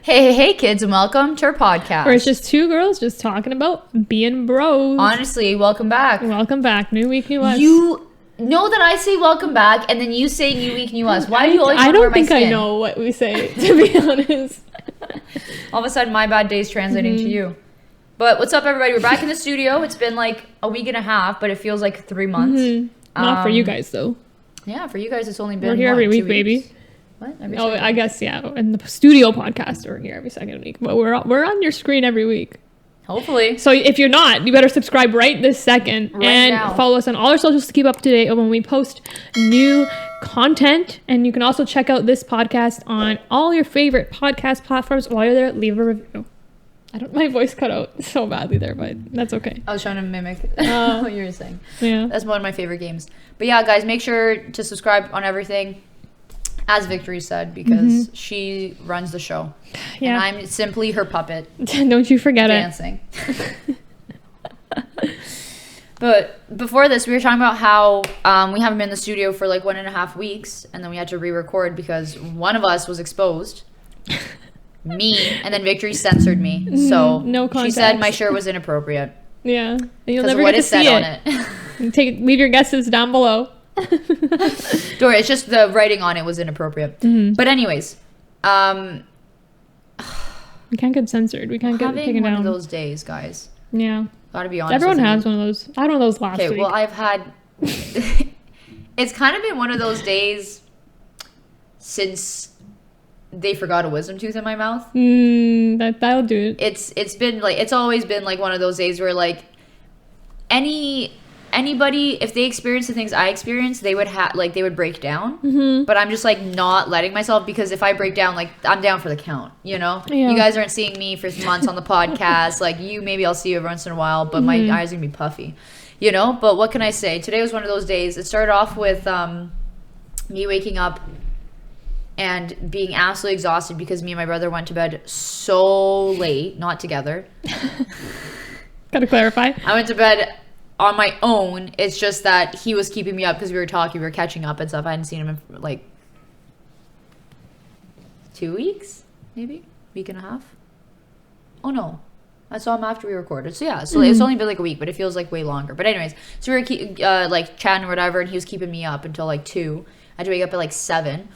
Hey, kids, and welcome to our podcast. Where it's just two girls just talking about being bros. Honestly, welcome back. Welcome back. New week, new us. You know that I say welcome back, and then you say new week, new us. Why do you always want to wear my skin? I don't think I know what we say, to be honest. All of a sudden, my bad day's translating to you. But what's up, everybody? We're back in the studio. It's been like a week and a half, but it feels like 3 months. Not for you guys, though. Yeah, for you guys, it's only been We're here every week, baby. What? I guess, yeah. In the studio podcast, we're here every second week. But we're on your screen every week. Hopefully. So if you're not, you better subscribe right this second. And now. Follow us on all our socials to keep up to date when we post new content. And you can also check out this podcast on all your favorite podcast platforms. While you're there, leave a review. My voice cut out so badly there, but that's okay. I was trying to mimic what you were saying. Yeah. That's one of my favorite games. But yeah, guys, make sure to subscribe on everything. As Victory said, because she runs the show. Yeah. And I'm simply her puppet. Don't you forget dancing. But before this, we were talking about how we haven't been in the studio for like 1.5 weeks. And then we had to re-record because one of us was exposed. Me. And then Victory censored me. So no context. She said my shirt was inappropriate. Yeah. And you'll never get to see it. On it. Leave your guesses down below. Dora, it's just the writing on it was inappropriate. But anyways, we can't get censored. We can't get taken down. One of those days, guys. Yeah, gotta be honest. Everyone has one of those. I had one of those last week. Okay, well, I've had. It's kind of been one of those days since they forgot a wisdom tooth in my mouth. That'll do it. It's been like it's always been like one of those days where like anybody, if they experience the things I experienced, they would they would break down. But I'm just like not letting myself, because if I break down, like I'm down for the count, you know? Yeah. You guys aren't seeing me for months on the podcast. Like maybe I'll see you every once in a while, but my eyes are gonna be puffy, you know? But what can I say? Today was one of those days. It started off with me waking up and being absolutely exhausted because me and my brother went to bed so late, not together. Gotta clarify. I went to bed on my own. It's just that he was keeping me up because we were talking, we were catching up and stuff. I hadn't seen him in like 2 weeks, maybe week and a half. Oh no, I saw him after we recorded. So yeah, so it's only been like a week, but it feels like way longer. But anyways, so we were like chatting or whatever, and he was keeping me up until like 2. I had to wake up at like 7,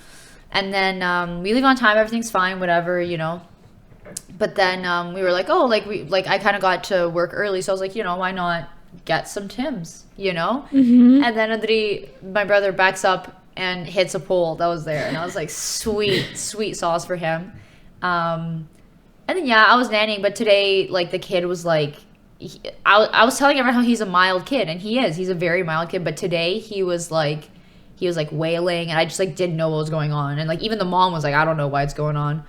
and then we leave on time. Everything's fine, whatever, you know. But then we were like, oh, I kind of got to work early, so I was like, you know, why not get some Tims, you know? And then my brother backs up and hits a pole that was there, and I was like, sweet sauce for him. And then yeah, I was nannying, but today like the kid was like, I was telling everyone how he's a mild kid, and he's a very mild kid, but today he was like wailing, and I just like didn't know what was going on, and like even the mom was like, I don't know why it's going on.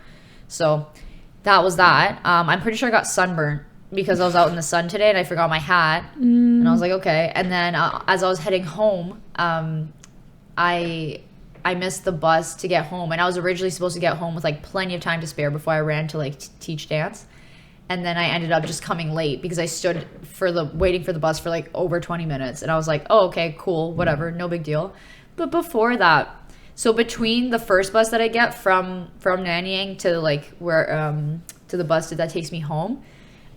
So that was that. I'm pretty sure I got sunburnt because I was out in the sun today and I forgot my hat. And I was like, okay. And then as I was heading home, I missed the bus to get home. And I was originally supposed to get home with like plenty of time to spare before I ran to like teach dance. And then I ended up just coming late because I stood waiting for the bus for like over 20 minutes. And I was like, oh, okay, cool, whatever, no big deal. But before that, so between the first bus that I get from nannying to like where to the bus that takes me home,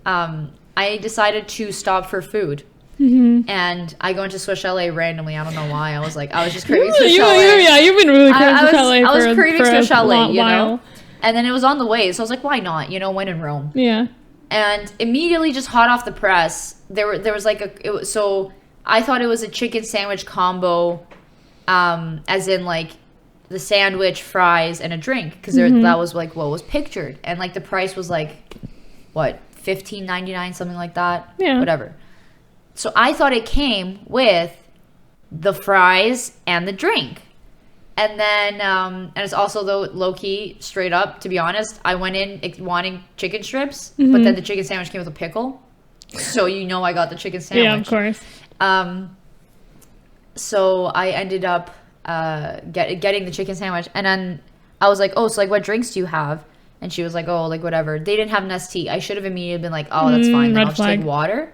I decided to stop for food. And I go into Swiss Chalet randomly. I don't know why. I was just craving Swiss Chalet. Yeah, you've been really craving Swiss Chalet. I was craving Swiss Chalet, you know? And then it was on the way, so I was like, why not? You know, when in Rome. Yeah. And immediately, just hot off the press, there was like so I thought it was a chicken sandwich combo, as in like the sandwich, fries, and a drink, because that was like what was pictured, and like the price was like what, $15.99, something like that. Yeah, whatever. So I thought it came with the fries and the drink, and then and it's also low key, straight up, to be honest, I went in wanting chicken strips, but then the chicken sandwich came with a pickle, so you know I got the chicken sandwich. Yeah, of course. So I ended up getting the chicken sandwich, and then I was like, oh, so like what drinks do you have? And she was like, oh, like whatever. They didn't have Nest tea. I should have immediately been like, oh, that's fine, then I'll just take water.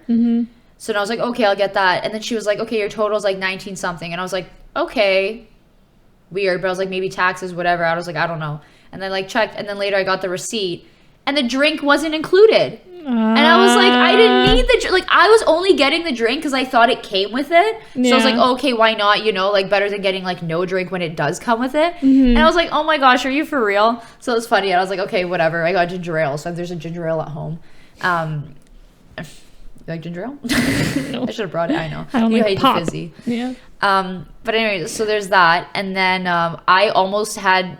So then I was like, okay, I'll get that. And then she was like, okay, your total's like 19 something. And I was like, okay, weird. But I was like, maybe taxes, whatever. I was like, I don't know. And then like checked, and then later I got the receipt, and the drink wasn't included. And I was like, I didn't need the drink. Like, I was only getting the drink because I thought it came with it. So I was like, okay, why not? You know, like, better than getting, like, no drink when it does come with it. And I was like, oh my gosh, are you for real? So it was funny. And I was like, okay, whatever. I got ginger ale. So there's a ginger ale at home. You like ginger ale? No. I should have brought it. I know. I don't like pop. Fizzy. Yeah. But anyway, so there's that. And then I almost started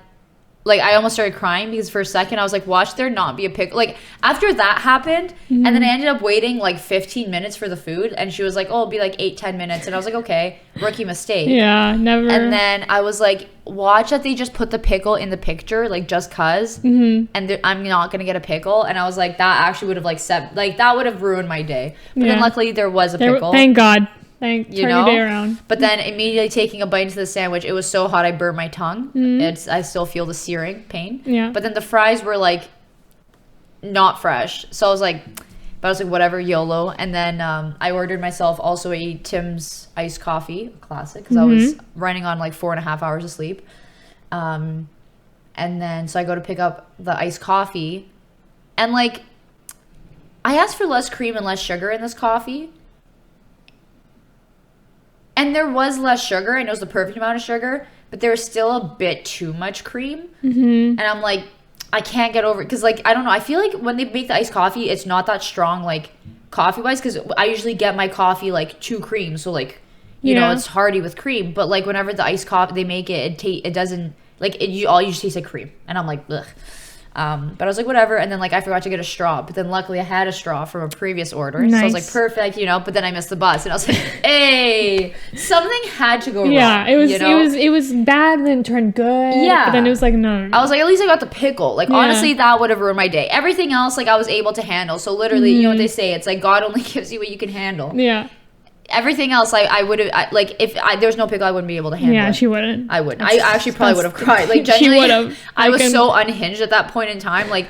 crying because for a second I was like, watch there not be a pickle. Like, after that happened, and then I ended up waiting like 15 minutes for the food, and she was like, oh, it'll be like 8-10 minutes. And I was like, okay, rookie mistake. Yeah, never. And then I was like, watch that they just put the pickle in the picture, like, just cause. And I'm not gonna get a pickle. And I was like, that actually would have like that would have ruined my day. But then luckily there was a pickle. Thank God. Turn your day around. But then immediately taking a bite into the sandwich, it was so hot I burned my tongue. I still feel the searing pain. Yeah. But then the fries were like not fresh, so I was like, whatever, YOLO. And then I ordered myself also a Tim's iced coffee, classic, because I was running on like 4.5 hours of sleep. And then so I go to pick up the iced coffee, and like I asked for less cream and less sugar in this coffee. And there was less sugar, and it was the perfect amount of sugar, but there was still a bit too much cream. And I'm like, I can't get over it. Because, like, I don't know. I feel like when they make the iced coffee, it's not that strong, like, coffee-wise. Because I usually get my coffee, like, 2 cream. So, like, you know, it's hearty with cream. But, like, whenever the iced coffee, they make it, it doesn't, like, all you just taste like cream. And I'm like, ugh. But I was like, whatever. And then, like, I forgot to get a straw. But then luckily I had a straw from a previous order. Nice. So I was like, perfect, you know. But then I missed the bus. And I was like, hey, something had to go wrong. Yeah, it was bad and then turned good. Yeah. But then it was like, no. I was like, at least I got the pickle. Like, honestly, that would have ruined my day. Everything else, like, I was able to handle. So literally, you know what they say? It's like God only gives you what you can handle. Yeah. Everything else, I would have, like, if there was no pickle, I wouldn't be able to handle it. Yeah, she wouldn't. I wouldn't. I actually probably would have cried. Like, genuinely, she would have. I was so unhinged at that point in time. Like,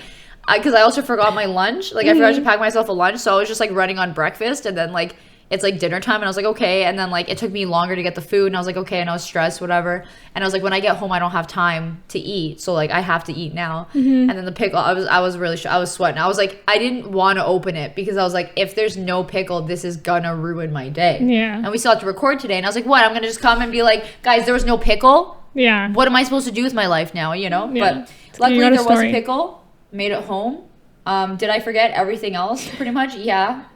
because I also forgot my lunch. Like, I forgot to pack myself a lunch. So I was just, like, running on breakfast. And then, like, it's, like, dinner time. And I was like, okay. And then, like, it took me longer to get the food. And I was like, okay. And I was stressed, whatever. And I was like, when I get home, I don't have time to eat. So, like, I have to eat now. And then the pickle, I was really, I was sweating. I was like, I didn't want to open it because I was like, if there's no pickle, this is gonna ruin my day. Yeah. And we still have to record today. And I was like, what? I'm gonna just come and be like, guys, there was no pickle? Yeah. What am I supposed to do with my life now, you know? Yeah. But luckily there was a pickle. Made it home. Did I forget everything else pretty much? Yeah.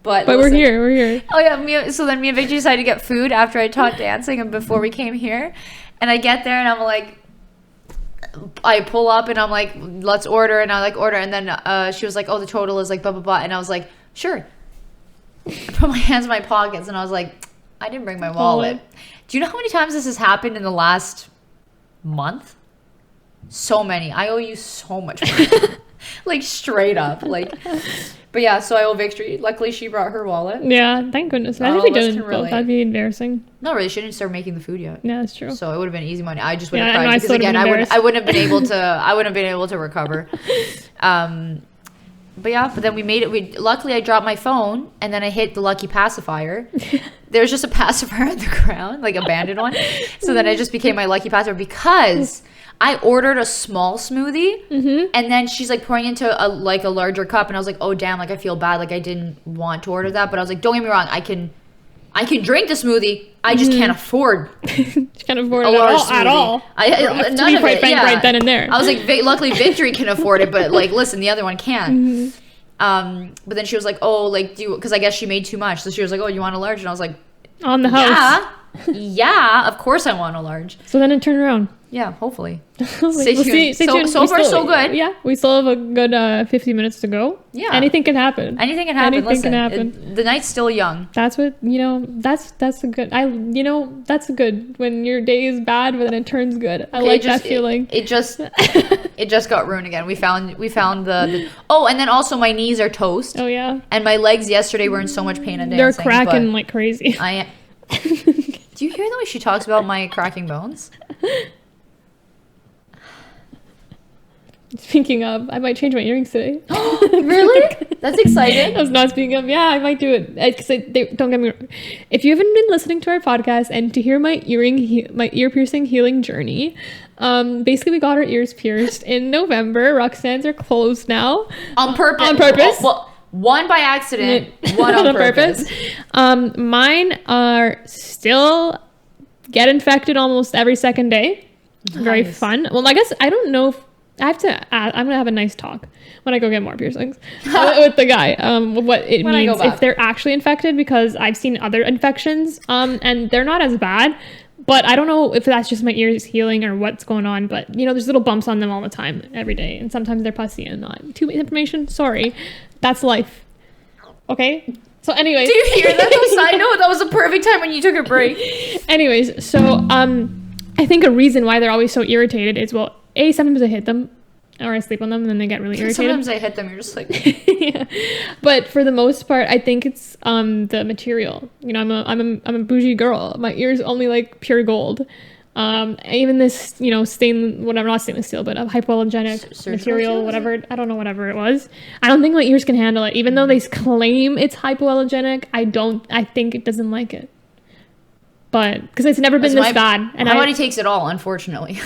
But listen, we're here. Oh yeah, so then me and Victor decided to get food after I taught dancing and before we came here. And I get there and I'm like, I pull up and I'm like, let's order. And I like order. And then she was like, oh, the total is like blah, blah, blah. And I was like, sure. I put my hands in my pockets and I was like, I didn't bring my wallet. Do you know how many times this has happened in the last month? So many. I owe you so much money. Like, straight up. Like, but yeah, so I owe Victory. Luckily, she brought her wallet. Yeah, thank goodness. Imagine if we didn't. That'd be embarrassing. No, really, she didn't start making the food yet. Yeah, that's true. So it would have been easy money. I just would have cried because again, I wouldn't have been able to. I wouldn't have been able to recover. But yeah, but then we made it. Luckily, I dropped my phone and then I hit the lucky pacifier. There was just a pacifier on the ground, like abandoned one. So then it just became my lucky pacifier because I ordered a small smoothie and then she's like pouring into a larger cup and I was like, oh damn, like I feel bad, like I didn't want to order that, but I was like, don't get me wrong, I can drink the smoothie, I just can't afford. She can't afford it at all. None of it. Yeah. Right then and there. I was like, luckily Victory can afford it, but like, listen, the other one can't. But then she was like, oh, like, because I guess she made too much, so she was like, oh, you want a large? And I was like, on the house. Yeah, of course I want a large. So then it turned around. Yeah, hopefully. Stay tuned. So far, so good. Yeah, we still have a good 50 minutes to go. Yeah. Anything can happen. Anything can happen. The night's still young. That's what, that's a good, that's a good, when your day is bad, but then it turns good. I like that feeling. It just got ruined again. We found the oh, and then also my knees are toast. Oh, yeah. And my legs yesterday were in so much pain and dancing. They're cracking like crazy. Do you hear the way she talks about my cracking bones? Speaking of, I might change my earrings today. Really? That's exciting. I was not speaking of. Yeah, I might do it. Because don't get me wrong. If you haven't been listening to our podcast and to hear my ear piercing healing journey, basically we got our ears pierced in November. Roxanne's are closed now. On purpose. On purpose. Well, one by accident, one on purpose. Mine are still get infected almost every second day. Nice. Very fun. Well, I guess I don't know if I'm gonna have a nice talk when I go get more piercings with the guy. What it means if they're actually infected, because I've seen other infections, and they're not as bad. But I don't know if that's just my ears healing or what's going on. But there's little bumps on them all the time, every day, and sometimes they're pussy and not too much information. Sorry, that's life. Okay. So, anyways, do you hear that? No, side note, that was the perfect time when you took a break. Anyways, so I think a reason why they're always so irritated is, well, sometimes I hit them or I sleep on them and then they get really irritated. Sometimes I hit them, you're just like... Yeah. But for the most part, I think it's the material. I'm a bougie girl. My ears only like pure gold. Even this, not stainless steel, but a hypoallergenic material, whatever. I don't know, whatever it was. I don't think my ears can handle it. Even though they claim it's hypoallergenic, I think it doesn't like it. But because it's never been this bad. And my body takes it all, unfortunately.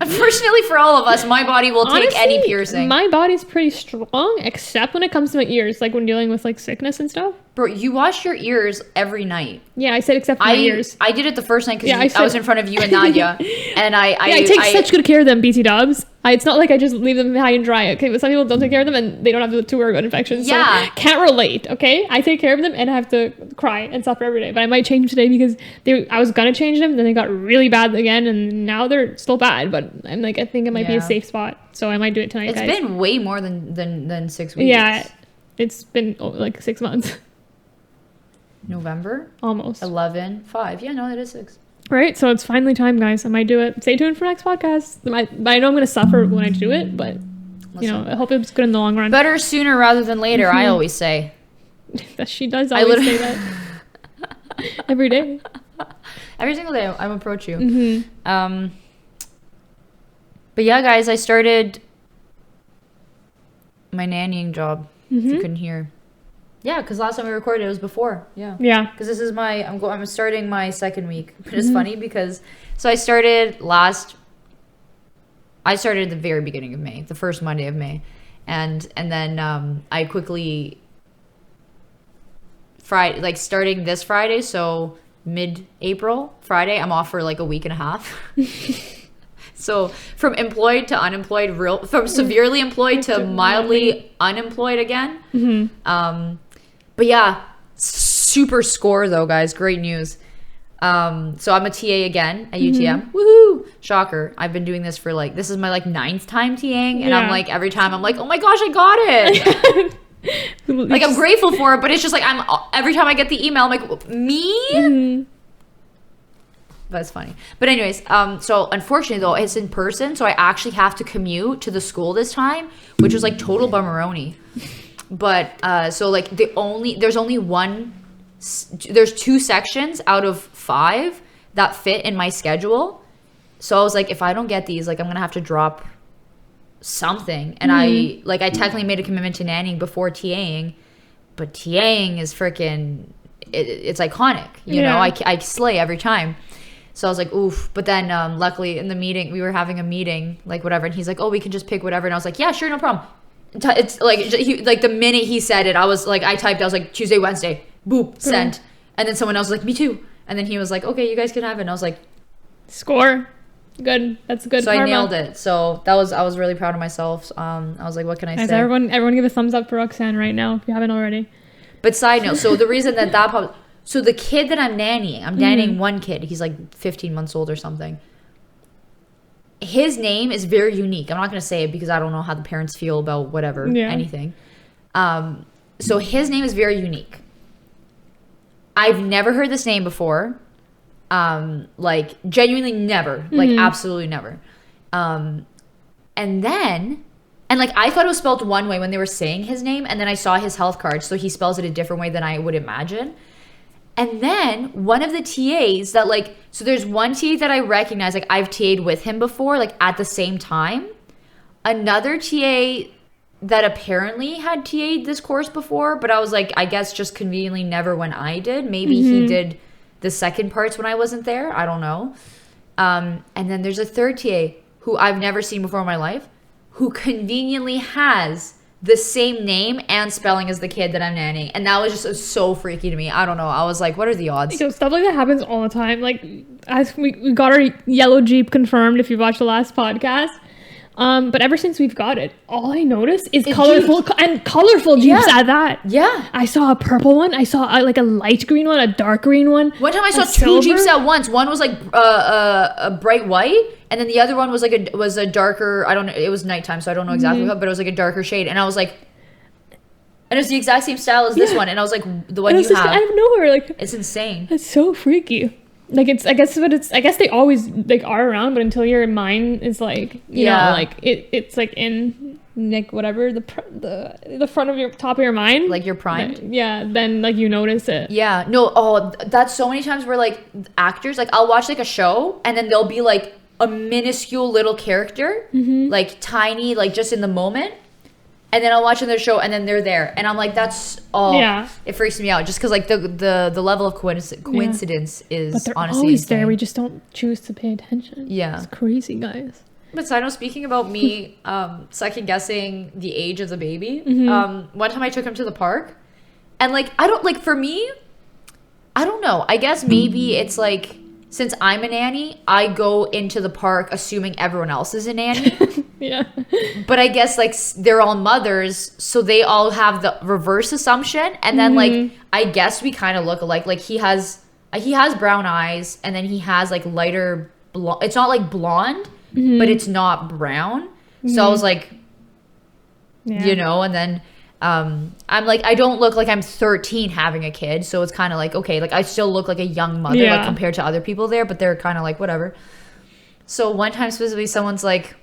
Unfortunately for all of us, my body will take any piercing. My body's pretty strong, except when it comes to my ears, like when dealing with like sickness and stuff. Bro, you wash your ears every night. Yeah, I said except for my ears. I did it the first night because I was in front of you and Nadia. And I take such good care of them, BT Dubs. It's not like I just leave them high and dry, okay? But some people don't take care of them and they don't have the 2 infections. Yeah. So can't relate, okay? I take care of them and I have to cry and suffer every day. But I might change today because I was going to change them. Then they got really bad again. And now they're still bad. But I'm like, I think it might be a safe spot. So I might do it tonight, guys. It's been way more than 6 weeks. Yeah. It's been like 6 months. November? Almost. 11, 5. Yeah, no, it is 6. Right, so it's finally time, guys. I might do it. Stay tuned for next podcast. I know I'm going to suffer when I do it, but, I hope it's good in the long run. Better sooner rather than later, I always say. She does always say that. Every day. Every single day, I approach you. Mm-hmm. But yeah, guys, I started my nannying job, if you couldn't hear. Yeah, because last time we recorded, it was before. Yeah. Yeah. Because this is I'm starting my second week. But it's funny because, so I started at the very beginning of May, the first Monday of May. And then I quickly, starting this Friday, so mid-April, Friday, I'm off for like a week and a half. So from employed to unemployed, from severely employed to mildly unemployed again. Mm-hmm. But yeah, super score though, guys. Great news. So I'm a TA again at UTM. Woohoo! Shocker. I've been doing this for this is my 9th time TAing, and I'm like, every time I'm like, oh my gosh, I got it. I'm grateful for it, but it's just every time I get the email, I'm like, me? Mm-hmm. That's funny. But anyways, so unfortunately though, it's in person, so I actually have to commute to the school this time, which was total bummeroni. But so there's 2 sections out of 5 that fit in my schedule. So I was like, if I don't get these, I'm gonna have to drop something. And I technically made a commitment to nannying before TAing, but TAing is freaking it's iconic. You know, I slay every time. So I was like, oof. But then luckily in the meeting, we were having a meeting, whatever, and he's like, oh, we can just pick whatever. And I was like, yeah, sure, no problem. It's the minute he said it, I was I typed, I was like, Tuesday, Wednesday, boop, sent. And then someone else was like, me too. And then he was like, okay, you guys can have it. And I was like, score. Good. That's good. So karma. I nailed it. So I was really proud of myself. I was like, what can I say? Everyone give a thumbs up for Roxanne right now if you haven't already. But side note, so the reason so the kid that I'm nannying one kid, he's 15 months old or something. His name is very unique. I'm not going to say it because I don't know how the parents feel about anything. So his name is very unique. I've never heard this name before. Genuinely never. Absolutely never. And I thought it was spelled one way when they were saying his name, and then I saw his health card, so he spells it a different way than I would imagine. And then one of the TAs that so there's one TA that I recognize, I've TA'd with him before, at the same time. another TA that apparently had TA'd this course before, but I was like, I guess just conveniently never when I did. Maybe he did the second parts when I wasn't there. I don't know. And then there's a third TA who I've never seen before in my life, who conveniently has the same name and spelling as the kid that I'm nannying. And that was just so freaky to me. I don't know. I was like, what are the odds? So stuff like that happens all the time. Like, as we got our yellow Jeep confirmed, if you watched the last podcast. But ever since we've got it, all I noticed is colorful Jeeps at that. Yeah. I saw a purple one. I saw like a light green one, a dark green one. One time I saw two Jeeps at once. One was like a bright white, and then the other one was like a darker. I don't know. It was nighttime, so I don't know exactly what, but it was like a darker shade. And I was like, and it's the exact same style as this one. And I was like, the one you have. Out of nowhere, like it's insane. It's so freaky. Like I guess they always like are around, but until your mind is like, you know, like it's like in like whatever the front of your top of your mind, like you're primed. Then like you notice it. Yeah, no, that's so many times where like actors, like I'll watch like a show and then they'll be like a minuscule little character, like tiny, like just in the moment. And then I'll watch another show, and then they're there, and I'm like, "That's all." Yeah. It freaks me out, just because like the level of coincidence is but they're honestly always insane. there. We just don't choose to pay attention. Yeah, it's crazy, guys. But so I know, speaking about me, second guessing the age of the baby. One time I took him to the park, and like for me, I don't know. I guess maybe it's like, since I'm a nanny, I go into the park assuming everyone else is a nanny. Yeah. But I guess like they're all mothers, so they all have the reverse assumption, and then like I guess we kind of look alike. Like he has brown eyes, and then he has like lighter blonde. It's not like blonde, but it's not brown. So I was like, you know, and then I'm like, I don't look like I'm 13 having a kid, so it's kind of like, okay, like I still look like a young mother, like compared to other people there, but they're kind of like whatever. So one time specifically, someone's like,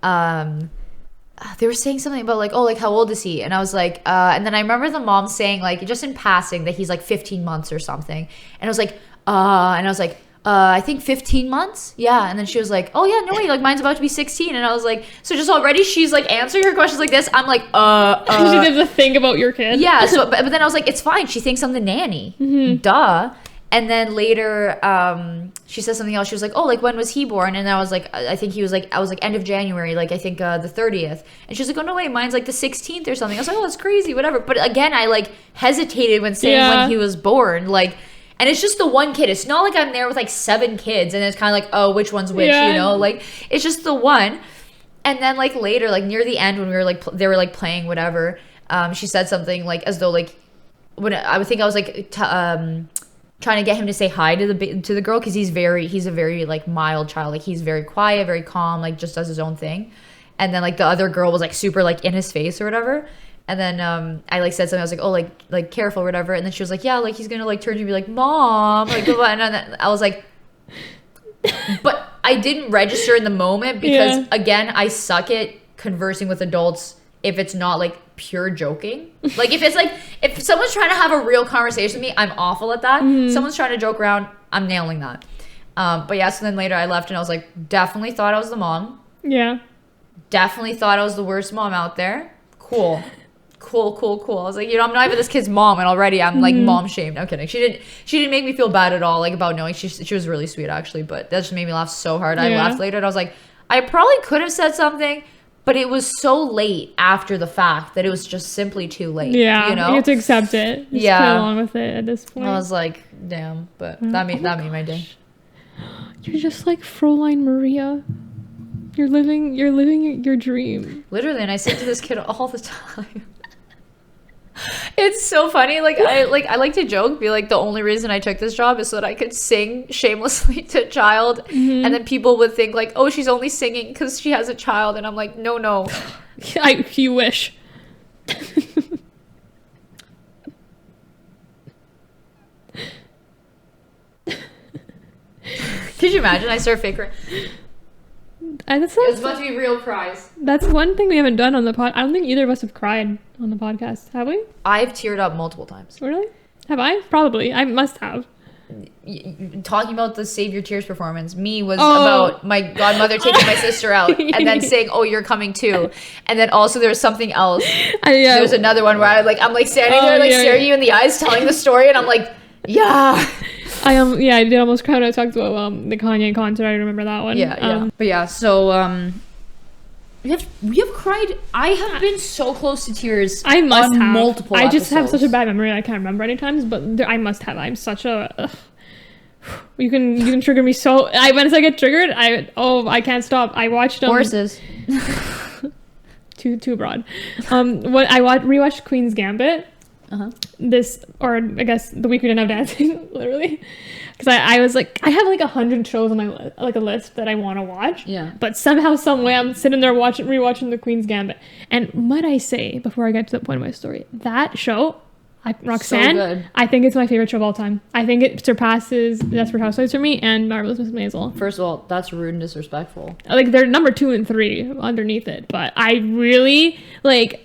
they were saying something about like, oh, like how old is he? And I was like, and then I remember the mom saying like, just in passing, that he's like 15 months or something. And I was like, I think 15 months. Yeah. And then she was like, oh yeah, no way, like mine's about to be 16. And I was like, so just already she's like answering her questions like this. I'm like, she did the thing about your kid. Yeah. So, but then I was like, it's fine. She thinks I'm the nanny. Duh. And then later, she says something else. She was like, oh, like, when was he born? And I was like, I think he was like, I was like, end of January, like, I think the 30th. And she was like, oh, no, wait, mine's like the 16th or something. I was like, oh, that's crazy, whatever. But again, I like hesitated when saying when he was born. Like, and it's just the one kid. It's not like I'm there with like 7 kids and it's kind of like, oh, which one's which, you know? Like, it's just the one. And then like later, like near the end when we were like, they were like playing whatever, she said something like as though like, when I would think I was like, trying to get him to say hi to the girl, because he's a very like mild child, like he's very quiet, very calm, like just does his own thing. And then like the other girl was like super like in his face or whatever. And then I like said something, I was like, oh, like careful or whatever. And then she was like, yeah, like he's gonna like turn to me and be like, mom, like blah, blah. And then I was like, but I didn't register in the moment because again, I suck at conversing with adults if it's not like pure joking. Like if it's like, if someone's trying to have a real conversation with me, I'm awful at that. Someone's trying to joke around, I'm nailing that. But yeah, so then later I left and I was like, definitely thought I was the mom. Yeah. Definitely thought I was the worst mom out there. Cool. I was like, you know, I'm not even this kid's mom, and already I'm like mom shamed. I'm kidding. She didn't make me feel bad at all, like about knowing. She was really sweet actually, but that just made me laugh so hard. I laughed later and I was like, I probably could have said something, but it was so late after the fact that it was just simply too late. Yeah, you know, you have to accept it. Just play along with it at this point. I was like, damn, but that made my day. You're just like Fräulein Maria. You're living your dream. Literally, and I say to this kid all the time. It's so funny. Like I like to joke, be like, the only reason I took this job is so that I could sing shamelessly to a child, and then people would think like, oh, she's only singing because she has a child, and I'm like, no. You wish. Could you imagine? I start fake crying. It's about to be real cries. That's one thing we haven't done on the pod. I don't think either of us have cried on the podcast, have we? I've teared up multiple times. Really? Have I? Probably. I must have. talking about the Save Your Tears performance. Me was about my godmother taking my sister out and then saying, "Oh, you're coming too." And then also there was something else. There's another one where I'm like standing there staring you in the eyes telling the story, and I'm like, yeah. I did almost cry when I talked about the Kanye concert. I remember that one. But yeah, so we have cried. I have been so close to tears. I must have multiple. I just have episodes. such a bad memory. I can't remember any times, but I must have. I'm such a. You can trigger me so. Once I get triggered, I can't stop. I watched horses. too broad. What I rewatched Queen's Gambit. This, or I guess the week we didn't have dancing, literally, because I was like, I have like 100 shows on my a list that I want to watch. Yeah. But somehow, some way, I'm sitting there rewatching the Queen's Gambit. And might I say, before I get to the point of my story, that show, Roxanne, so good. I think it's my favorite show of all time. I think it surpasses Desperate Housewives for me and Marvelous Miss Maisel. First of all, that's rude and disrespectful. Like, they're number 2 and 3 underneath it. But I really,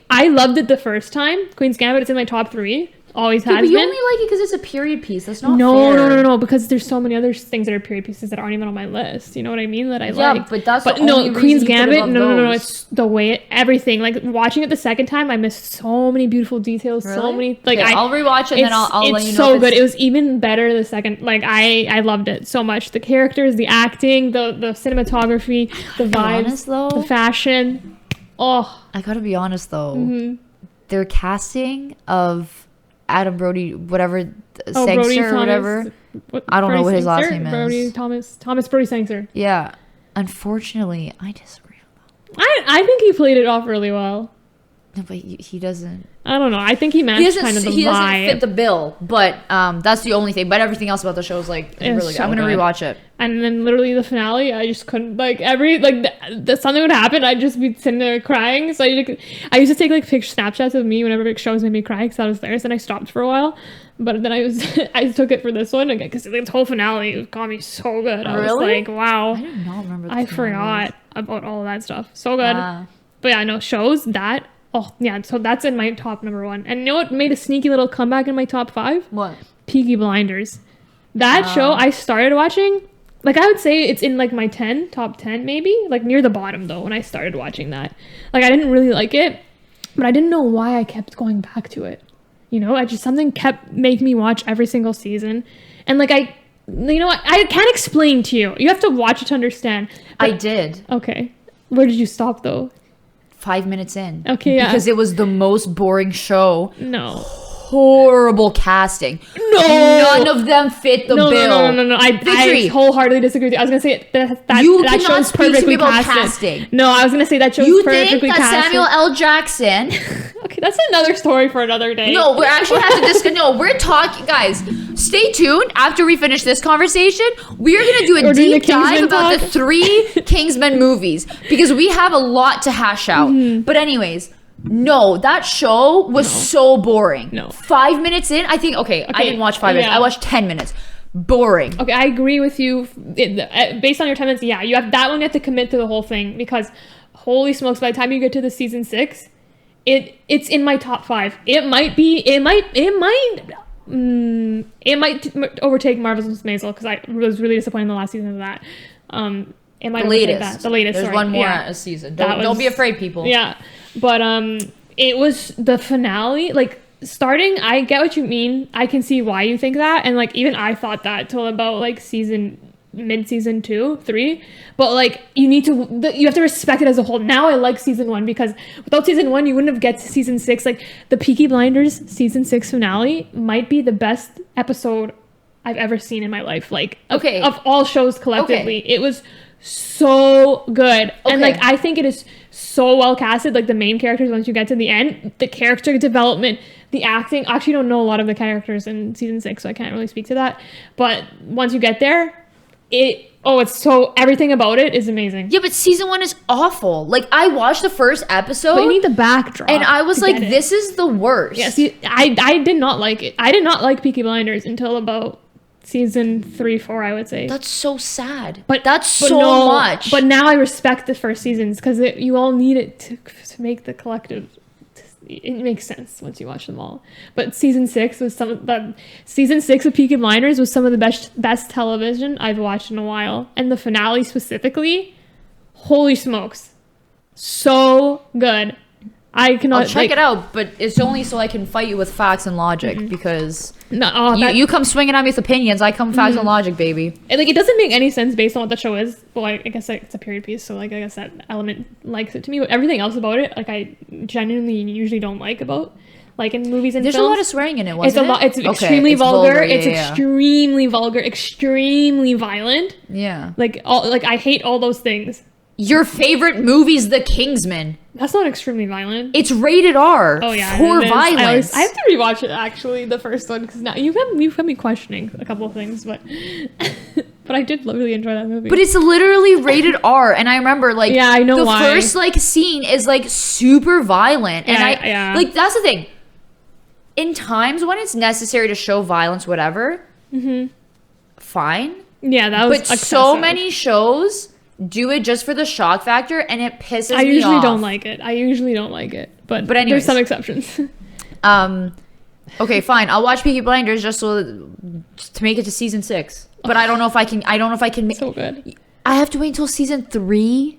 I loved it the first time. Queen's Gambit, it's in my top 3. Always has but you been. only like it because it's a period piece. That's not fair. No, because there's so many other things that are period pieces that aren't even on my list. You know what I mean? That I like. Yeah, but that's the only reason Queen's you could have Gambit. loved No. those. It's the way everything. Like, watching it the second time, I missed so many beautiful details. Really? So many. I'll rewatch it and then I'll let you know. It's so good. It was even better the second. I loved it so much. The characters, the acting, the cinematography, the vibes, the fashion. Oh, I gotta be honest though. Mm-hmm. Their casting of Adam Brody, whatever, Brody Sangster or whatever. I don't know what his last name is. Thomas Brody Sangster. Yeah. Unfortunately, I disagree with that. I think he played it off really well. No, but he doesn't. I don't know. I think he matched kind of the vibe. He doesn't fit the bill, but that's the only thing. But everything else about the show is really good. I'm gonna rewatch it. And then literally the finale, I just couldn't something would happen. I'd just be sitting there crying. So I used to take picture Snapchats of me whenever shows made me cry because I was there. So then I stopped for a while, but then I took it for this one again because the whole finale got me so good. I was like, wow. I did not remember. I forgot about all of that stuff. So good. But yeah, no shows that. Oh, yeah, so that's in my top number 1. And you know what made a sneaky little comeback in my top 5? What? Peaky Blinders. That show I started watching, I would say it's in my top 10 maybe, near the bottom though when I started watching that. I didn't really like it, but I didn't know why I kept going back to it. You know, something kept making me watch every single season. And you know what, I can't explain to you. You have to watch it to understand. I did. Okay. Where did you stop though? 5 minutes in. Okay, yeah. Because it was the most boring show. No. Horrible casting. No. None of them fit the bill. No. I wholeheartedly disagree with you. I was going to say that show's perfectly casted. No, I was going to say that show's perfectly casted. You think that Samuel L. Jackson... Okay, that's another story for another day. No, we actually have to discuss... No, we're talking... Guys, stay tuned. After we finish this conversation, we are going to do a deep dive about the 3 Kingsman movies. Because we have a lot to hash out. Mm-hmm. But anyways... No, that show was so boring. No. 5 minutes in, I think, okay, I didn't watch 5 minutes. I watched 10 minutes. Boring. Okay, I agree with you. Based on your 10 minutes, yeah, you have that one, you have to commit to the whole thing because holy smokes, by the time you get to the season 6, it's in my top 5. It might overtake Marvelous Miss Maisel because I was really disappointed in the last season of that. It might overtake that. The latest. There's one more a season. Don't be afraid, people. Yeah. But it was the finale, starting, I get what you mean. I can see why you think that. And even I thought that till about mid-season 2, 3. But you have to respect it as a whole. Now I like season 1 because without season 1, you wouldn't have get to season 6. The Peaky Blinders season 6 finale might be the best episode I've ever seen in my life. Of all shows collectively. Okay. It was so good. Okay. And I think it is so well casted. The main characters, once you get to the end, the character development, the acting. I actually don't know a lot of the characters in season 6, so I can't really speak to that. But once you get there, it's so, everything about it is amazing. Yeah, but season 1 is awful. I watched the first episode. But you need the backdrop. And I was like, this is the worst. Yeah, see, I did not like it. I did not like Peaky Blinders until about season 3, 4, I would say. That's so sad. But so much. But now I respect the first seasons because you all need it to make the collective it makes sense once you watch them all. But season 6 of Peaky Blinders was some of the best television I've watched in a while, and the finale specifically, holy smokes, so good. I cannot. I'll check it out, but it's only so I can fight you with facts and logic because you come swinging at me with opinions. I come facts and logic, baby. And, like, it doesn't make any sense based on what the show is. Well, I guess it's a period piece, so like I guess that element likes it to me. But everything else about it, like, I genuinely usually don't like about, like, in movies and There's films. a lot of swearing in it, wasn't it? It's extremely vulgar. It's yeah. extremely vulgar, extremely violent. Yeah. Like I hate all those things. Your favorite movie's The Kingsman. That's not extremely violent. It's rated R. Oh yeah, for violence. I have to rewatch it actually, the first one, because now you've got me questioning a couple of things, but but I did really enjoy that movie. But it's literally rated R, and I remember like I know the why. first like scene is like super violent, and like that's the thing. In times when it's necessary to show violence, whatever, fine. Yeah, that was. But so many shows do it just for the shock factor, and it pisses me off. I usually don't like it. But anyways. There's some exceptions. Okay, fine. I'll watch Peaky Blinders just to make it to season 6. But I don't know if I can. So good. I have to wait until season 3.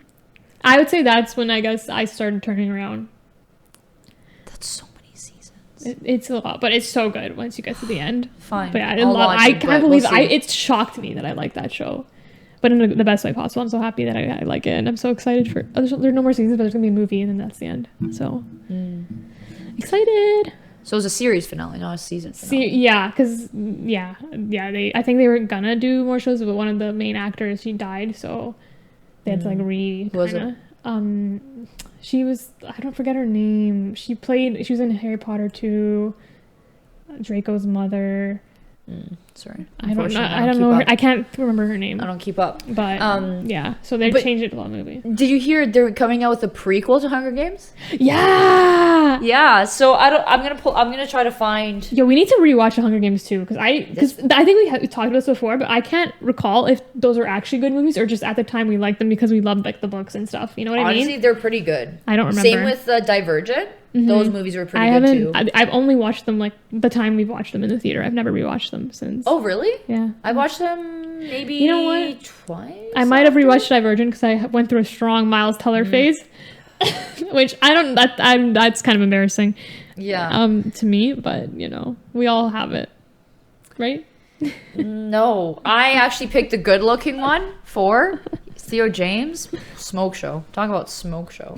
I would say that's when I guess I started turning around. That's so many seasons. It's a lot, but it's so good once you get to the end. Fine. But yeah, I can't believe it shocked me that I like that show. But in the best way possible. I'm so happy that I like it, and I'm so excited for. There are no more seasons, but there's gonna be a movie, and then that's the end. So excited. So it was a series finale, not a season finale. Yeah, because I think they were gonna do more shows, but one of the main actors, she died, so they had to like Who was it? She was, I don't forget her name. She was in Harry Potter 2, Draco's mother. Sorry. I don't know. I can't remember her name. I don't keep up. But yeah, so they changed it to a movie. Did you hear they're coming out with a prequel to Hunger Games? Yeah. Yeah. So I'm gonna try to find. Yo, we need to rewatch the Hunger Games too, because I think we talked about this before, but I can't recall if those are actually good movies or just at the time we liked them because we loved like the books and stuff. You know what I mean? Honestly, they're pretty good. I don't remember. Same with Divergent. Those movies were pretty good too. I've only watched them like the time we've watched them in the theater. I've never rewatched them since. Oh, really? Yeah. I watched them maybe twice. I might have rewatched Divergent because I went through a strong Miles Teller phase, which that's kind of embarrassing. Yeah. To me, but we all have it, right? No, I actually picked the good-looking one for Theo James. Smoke show. Talk about smoke show.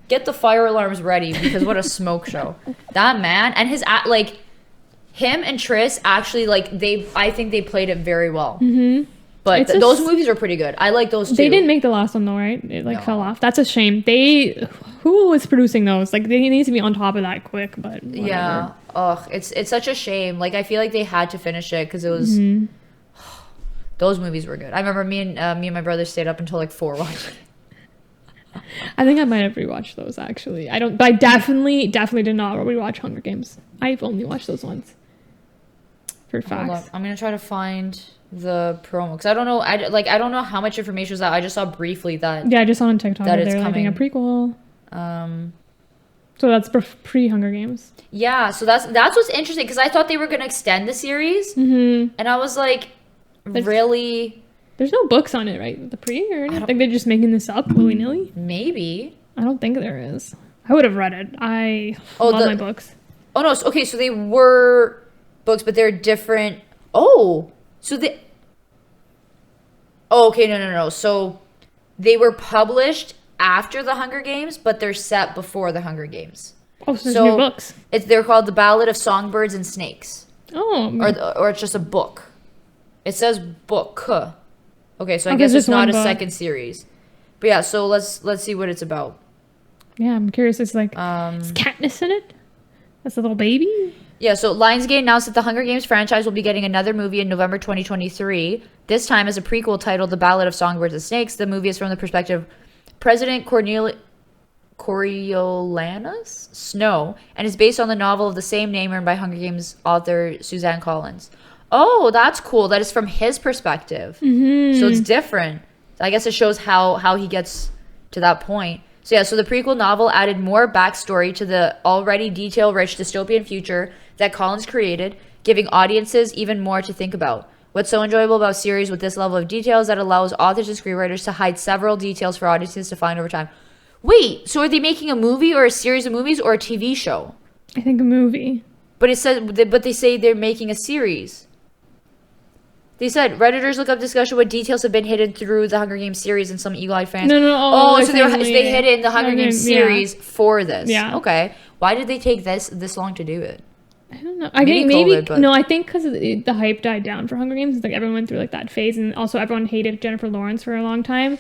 Get the fire alarms ready because what a smoke show. That man and his like him and Tris actually like I think they played it very well. But those movies are pretty good. I like those too. They didn't make the last one though, right? It fell off. That's a shame. Who was producing those? Like they need to be on top of that quick, but whatever. Yeah. Ugh, it's such a shame. Like I feel like they had to finish it because it was those movies were good. I remember me and my brother stayed up until like 4 watching. I think I might have rewatched those actually. But I definitely did not rewatch Hunger Games. I've only watched those once. For facts. I'm gonna try to find the promo because I don't know. I don't know how much information was that. I just saw briefly that. Yeah, I just saw on TikTok that they're it's coming a prequel. So that's pre-Hunger Games. Yeah, so that's what's interesting because I thought they were gonna extend the series, and I was like, really. There's no books on it, right? The pre or anything? I think they're just making this up willy-nilly. Maybe. I don't think there is. I would have read it. I love my books. Oh no! Okay, so they were books, but they're different. Oh, so they. Oh, okay, no. So they were published after the Hunger Games, but they're set before the Hunger Games. Oh, so there's new books. They're called The Ballad of Songbirds and Snakes. Oh. Or it's just a book. It says book. Okay, so I guess it's not a second series. But yeah, so let's see what it's about. Yeah, I'm curious. It's like, is Katniss in it? That's a little baby? Yeah, so Lionsgate announced that the Hunger Games franchise will be getting another movie in November 2023. This time as a prequel titled The Ballad of Songbirds and Snakes. The movie is from the perspective of President Coriolanus Snow and is based on the novel of the same name written by Hunger Games author Suzanne Collins. Oh, that's cool. That is from his perspective. So it's different. I guess it shows how he gets to that point. So yeah, so the prequel novel added more backstory to the already detail-rich dystopian future that Collins created, giving audiences even more to think about. What's so enjoyable about series with this level of detail is that it allows authors and screenwriters to hide several details for audiences to find over time. Wait, so are they making a movie or a series of movies or a TV show? I think a movie. But they say they're making a series. They said Redditors look up discussion what details have been hidden through the Hunger Games series and some Eagle-eyed fans. No. So they hid in the Hunger Games series for this. Yeah. Okay. Why did they take this long to do it? I don't know. I think maybe COVID, no. I think because the hype died down for Hunger Games. Like everyone went through like that phase, and also everyone hated Jennifer Lawrence for a long time.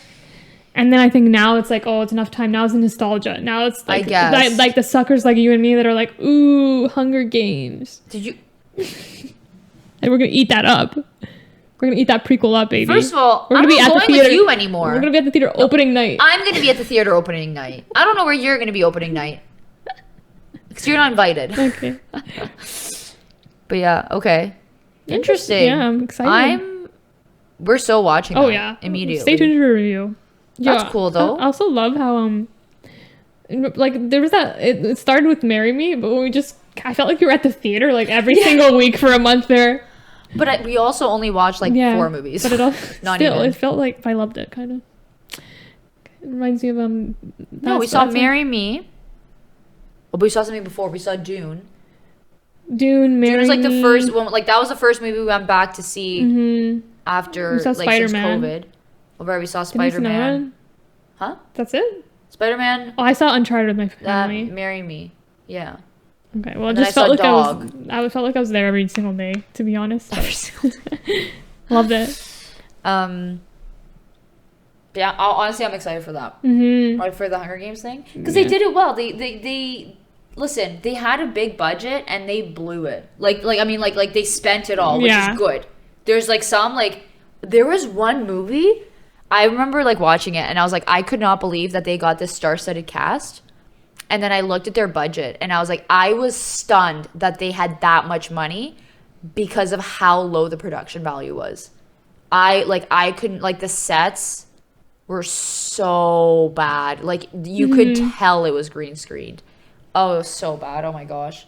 And then I think now it's like, oh, it's enough time. Now it's nostalgia. Now it's like, I guess. like the suckers like you and me that are like, ooh, Hunger Games. Did you? And we're gonna eat that up. We're gonna eat that prequel up, baby. First of all, we're I'm gonna not be at the going theater with you anymore. We're gonna be at the theater opening night. I'm gonna be at the theater opening night. I don't know where you're gonna be opening night. Because you're not invited. Okay. But yeah, okay. Interesting. Yeah, I'm excited. We're still watching. Oh that yeah, immediately. Stay tuned for a review. That's cool though. I also love how like there was that. It started with "Marry Me," but I felt like you were at the theater like every single week for a month there. But we also only watched like 4 movies. But it all Not still even. It felt like I loved it kind of. It reminds me of No, we saw "Marry Me." Well, we saw something before. We saw Dune. Dune was like the first one. Like that was the first movie we went back to see after We saw like Spider-Man. since COVID. Where we saw Didn't we see another Spider-Man. one? Huh? That's it? Spider-Man. Oh, I saw Uncharted with my family. Marry Me. Yeah. Okay, well, it And then just I felt saw like I felt like I was there every single day, to be honest. Every single day. Loved it. Yeah. Honestly, I'm excited for that. Mm-hmm. For the Hunger Games thing, because they did it well. They listen. They had a big budget and they blew it. Like they spent it all, which is good. There's like some there was one movie. I remember like watching it and I was like, I could not believe that they got this star-studded cast. And then I looked at their budget and I was like, I was stunned that they had that much money because of how low the production value was. I couldn't, like, the sets were so bad. Like, you could tell it was green screened. Oh, it was so bad. Oh my gosh.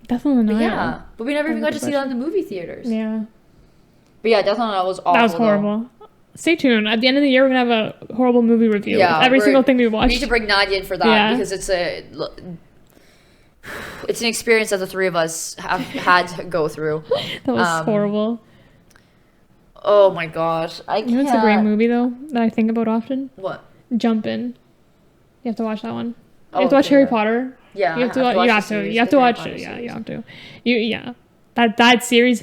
Definitely not. Yeah. But we never even got to see that in the movie theaters. Yeah. But yeah, definitely that was awful. That was horrible. Stay tuned. At the end of the year, we're going to have a horrible movie review. Yeah, every single thing we watched. We need to bring Nadia in for that because it's an experience that the three of us have had to go through. That was horrible. Oh my gosh. I can't. You know what's a great movie, though, that I think about often? What? Jump In. You have to watch that one. You have to watch Harry Potter. Yeah, you have to watch it. Yeah, you have to. That series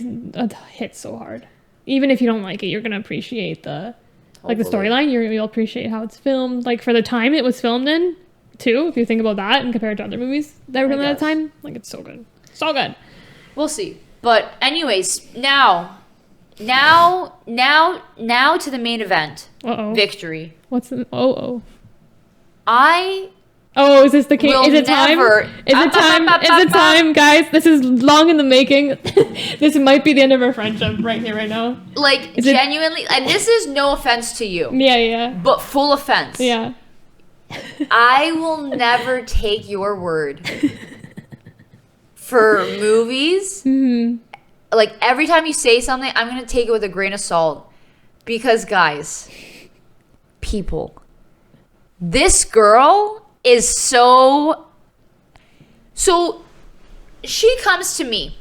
hits so hard. Even if you don't like it, you're gonna appreciate the storyline. You'll appreciate how it's filmed. Like for the time it was filmed in, too. If you think about that and compare it to other movies that were filmed at that time, like it's so good, so good. We'll see. But anyways, now to the main event. Victory. What's the is this the case? Is it time? Is it time, guys? This is long in the making. This might be the end of our friendship right here, right now. Like, genuinely, and this is no offense to you. Yeah. But full offense. Yeah. I will never take your word for movies. Mm-hmm. Like, every time you say something, I'm going to take it with a grain of salt. Because, guys, people, this girl is so she comes to me,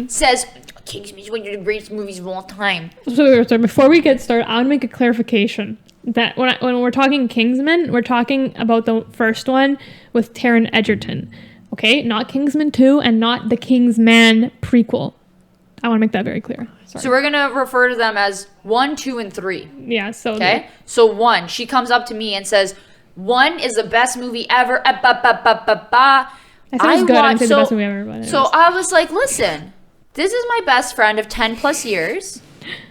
says, Kingsman is one of the greatest movies of all time. So before we get started, I want to make a clarification that when we're talking Kingsman, we're talking about the first one with Taron Egerton, okay? Not Kingsman 2 and not the Kingsman prequel. I want to make that very clear. Sorry. So we're going to refer to them as 1, 2, and 3. Yeah, so... Okay? So 1, she comes up to me and says, 1 is the best movie ever. I thought it was good. I didn't say the best movie ever. But so I was like, listen, this is my best friend of 10 plus years.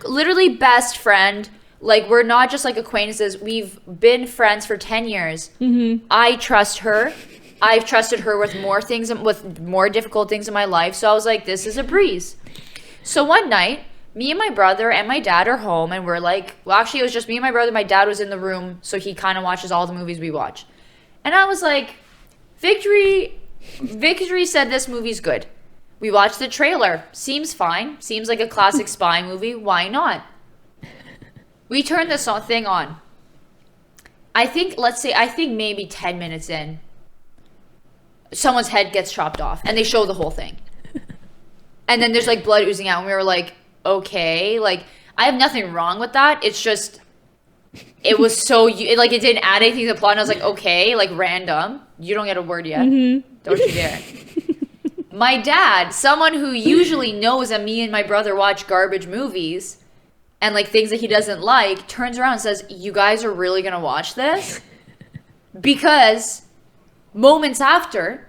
Literally best friend. Like, we're not just like acquaintances. We've been friends for 10 years. Mm-hmm. I trust her. I've trusted her with more things, with more difficult things in my life. So I was like, this is a breeze. So one night, me and my brother and my dad are home, and we're like, well, actually, it was just me and my brother. My dad was in the room, so he kind of watches all the movies we watch. And I was like, Victory said this movie's good. We watched the trailer. Seems fine. Seems like a classic spy movie. Why not? We turned this thing on. I think maybe 10 minutes in, someone's head gets chopped off. And they show the whole thing. And then there's like blood oozing out. And we were like, okay. Like, I have nothing wrong with that. It's just, it was so, it didn't add anything to the plot. And I was like, okay, like random. You don't get a word yet. Mm-hmm. Don't you dare. My dad, someone who usually knows that me and my brother watch garbage movies and like things that he doesn't like, turns around and says, you guys are really going to watch this? Because moments after,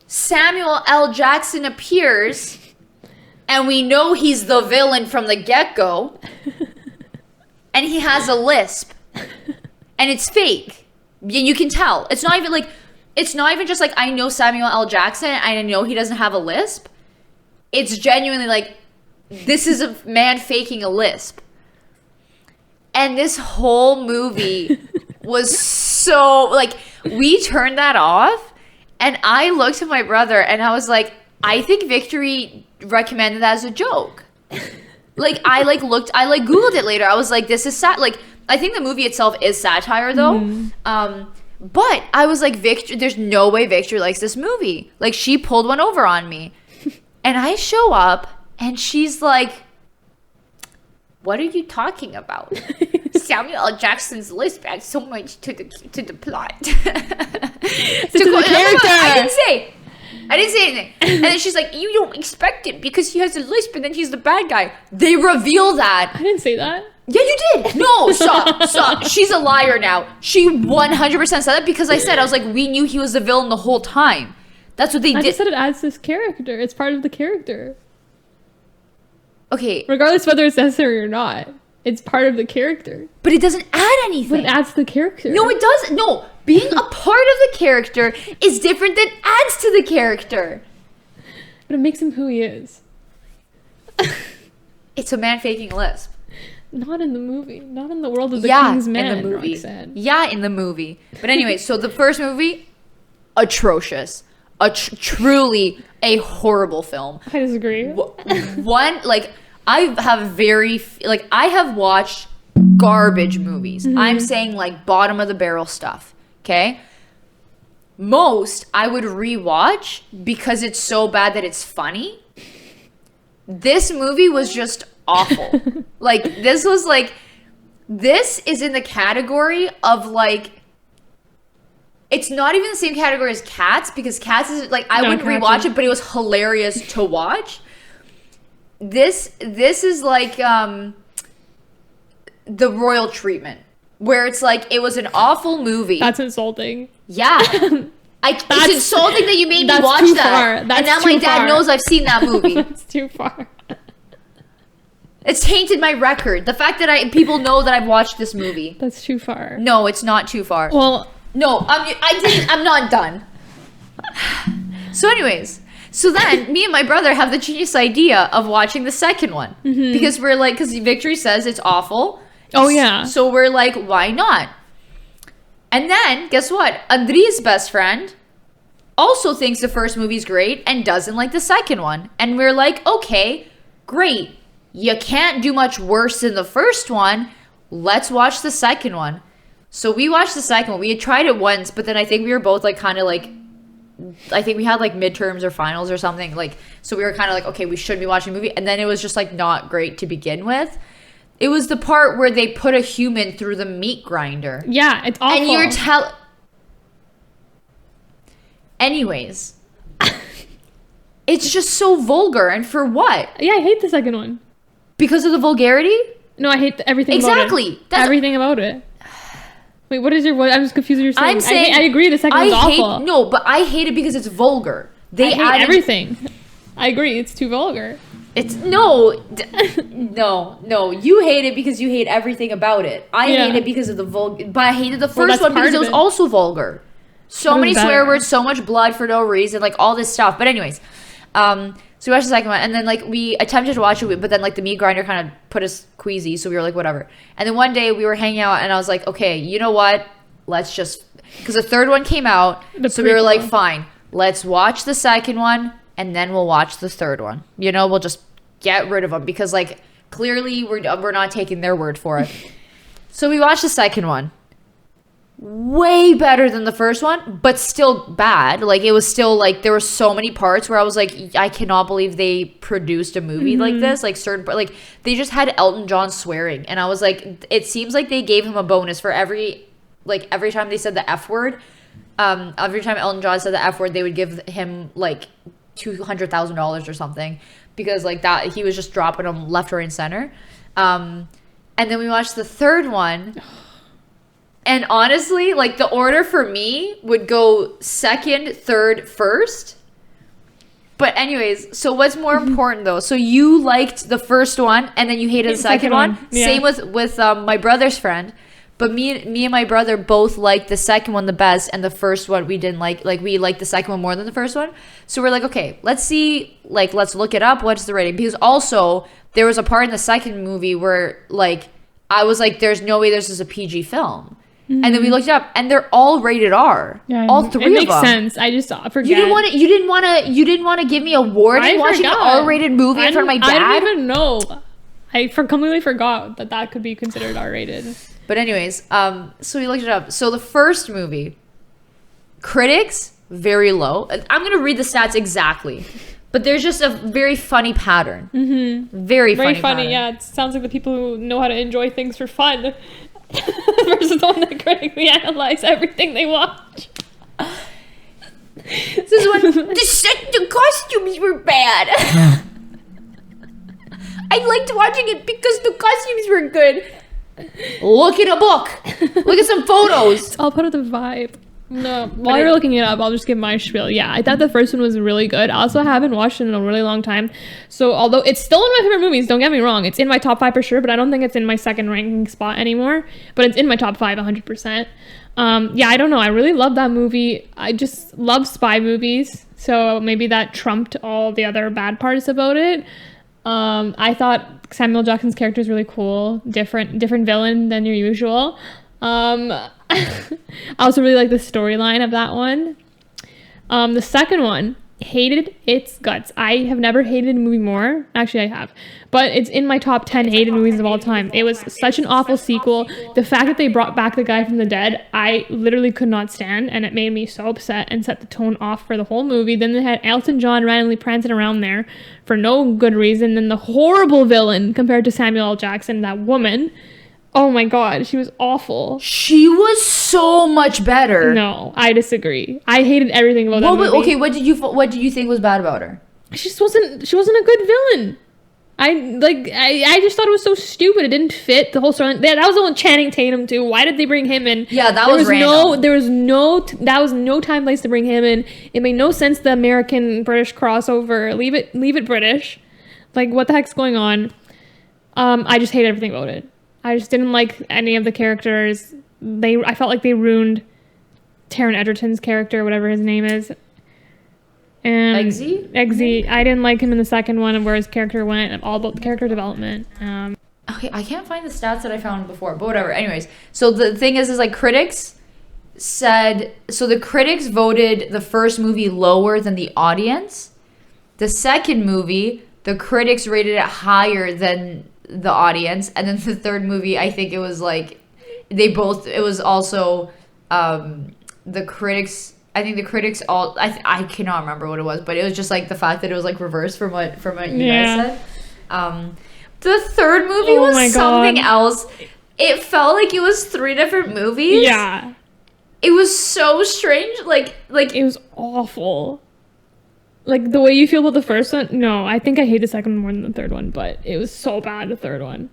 Samuel L. Jackson appears and we know he's the villain from the get-go and he has a lisp and it's fake. You can tell. It's not even just like I know Samuel L. Jackson and I know he doesn't have a lisp. It's genuinely like, this is a man faking a lisp. And this whole movie was so, like, we turned that off and I looked at my brother and I was like, I think Victory recommended that as a joke. Like, I Googled it later. I was like, this is like, I think the movie itself is satire though. Mm-hmm. But I was like, Victor, there's no way Victor likes this movie. Like, she pulled one over on me. And I show up, and she's like, what are you talking about? Samuel L. Jackson's lisp adds so much to the plot. To the character. I didn't say anything. And then she's like, you don't expect it because he has a lisp, and then he's the bad guy. They reveal that. I didn't say that. Yeah, you did. No, stop. She's a liar now. She 100% said that because I was like, we knew he was the villain the whole time. That's what they did. I just said it adds this character. It's part of the character. Okay. Regardless whether it's necessary or not, it's part of the character. But it doesn't add anything. But it adds to the character. No, it doesn't. No, being a part of the character is different than adds to the character. But it makes him who he is. It's a man faking a lisp. Not in the movie. Not in the world of the Kingsman. In the movie. Roxanne. Yeah, in the movie. But anyway, so the first movie, atrocious. Truly a horrible film. I disagree. I have watched garbage movies. Mm-hmm. I'm saying like bottom of the barrel stuff. Okay? Most I would rewatch because it's so bad that it's funny. This movie was just awful. This is in the category of like, it's not even the same category as Cats because Cats is like, I wouldn't rewatch it, but it was hilarious to watch. This is like the royal treatment where it's like, it was an awful movie. That's insulting. Yeah. It's insulting that you made me watch that. And now my dad knows I've seen that movie. That's too far. It's tainted my record. The fact that people know that I've watched this movie. That's too far. No, it's not too far. Well, no, I'm not done. So anyways, so then me and my brother have the genius idea of watching the second one. Mm-hmm. Because we're like, because Victory says it's awful. Oh yeah. So we're like, why not? And then, guess what? Andri's best friend also thinks the first movie's great and doesn't like the second one. And we're like, okay, great. You can't do much worse than the first one. Let's watch the second one. So we watched the second one. We had tried it once, but then I think we were both like kind of like, I think we had like midterms or finals or something. Like, so we were kind of like, okay, we should be watching a movie. And then it was just like not great to begin with. It was the part where they put a human through the meat grinder. Yeah, it's awful. And you're anyways, it's just so vulgar. And for what? Yeah, I hate the second one. Because of the vulgarity? No, I hate everything about it. Exactly. Everything about it. Wait, what? I'm just confused what you're saying. I'm saying... I agree the second one's awful. No, but I hate it because it's vulgar. I hate everything. I agree. It's too vulgar. It's... No. You hate it because you hate everything about it. I hate it because of the vulgar... But I hated the first one because it was also vulgar. So many swear words, so much blood for no reason, like all this stuff. But anyways... So we watched the second one, and then like we attempted to watch it, but then like the meat grinder kind of put us queasy, so we were like, whatever. And then one day we were hanging out, and I was like, okay, you know what? Let's just, because the third one came out, so we were like, fine, let's watch the second one, and then we'll watch the third one. You know, we'll just get rid of them because like clearly we're not taking their word for it. So we watched the second one. Way better than the first one, but still bad. Like it was still like there were so many parts where I was like, I cannot believe they produced a movie like this. Like certain, like they just had Elton John swearing, and I was like, it seems like they gave him a bonus for every time they said the F word. Every time Elton John said the F word, they would give him like $200,000 or something, because like that he was just dropping them left, right, and center. And then we watched the third one. And honestly, like the order for me would go second, third, first. But anyways, so what's more important though? So you liked the first one and then you hated the second one. Yeah. Same with my brother's friend. But me and my brother both liked the second one the best, and the first one we didn't like. Like we liked the second one more than the first one. So we're like, okay, let's see, like let's look it up. What's the rating? Because also there was a part in the second movie where like I was like, there's no way this is a PG film. And then we looked it up, and they're all rated R. Yeah, all three of them. It makes sense. I just forget. You didn't want to give me a warning watching an R-rated movie in front of my dad. I didn't even know. I completely forgot that could be considered R-rated. But anyways, so we looked it up. So the first movie, critics very low. I'm gonna read the stats exactly, but there's just a very funny pattern. Very funny. Pattern. Yeah, it sounds like the people who know how to enjoy things for fun. Versus the one that critically analyze everything they watch. This is when the costumes were bad. I liked watching it because the costumes were good. Look at a book. Look at some photos. I'll put up the vibe. No, while you're looking it up, I'll just give my spiel. Yeah, I thought the first one was really good. I also haven't watched it in a really long time. So although it's still one of my favorite movies, don't get me wrong, it's in my top 5 for sure, but I don't think it's in my second ranking spot anymore. But it's in my top 5 100%. Yeah, I don't know. I really love that movie. I just love spy movies. So maybe that trumped all the other bad parts about it. I thought Samuel Jackson's character is really cool. Different villain than your usual. I also really like the storyline of that one. The second one, hated its guts. I have never hated a movie more. Actually, I have. But it's in my top 10 hated movies of all time. It was such an awful sequel. The fact that they brought back the guy from the dead, I literally could not stand, and it made me so upset and set the tone off for the whole movie. Then they had Elton John randomly prancing around there for no good reason. Then the horrible villain compared to Samuel L. Jackson, that woman. Oh my god, she was awful. She was so much better. No, I disagree. I hated everything about that movie. Okay, what did you think was bad about her? She wasn't a good villain. I just thought it was so stupid. It didn't fit the whole story. That was the one Channing Tatum too. Why did they bring him in? Yeah, that was random. There was no time place to bring him in. It made no sense, the American British crossover. Leave it British. Like, what the heck's going on? I just hated everything about it. I just didn't like any of the characters. I felt like they ruined Taron Egerton's character, whatever his name is. And Eggsy. I didn't like him in the second one, and where his character went, all about the character development. Okay, I can't find the stats that I found before, but whatever. Anyways, so the thing is like critics said, so the critics voted the first movie lower than the audience. The second movie, the critics rated it higher than the audience, and then the third movie, I think it was like it was also the critics, I think the critics all, I cannot remember what it was, but it was just like the fact that it was like reversed from what you guys said. The third movie was something else. It felt like it was 3 different movies. Yeah, it was so strange. Like it was awful. Like, the way you feel about the first one, no, I think I hate the second one more than the third one, but it was so bad, the third one.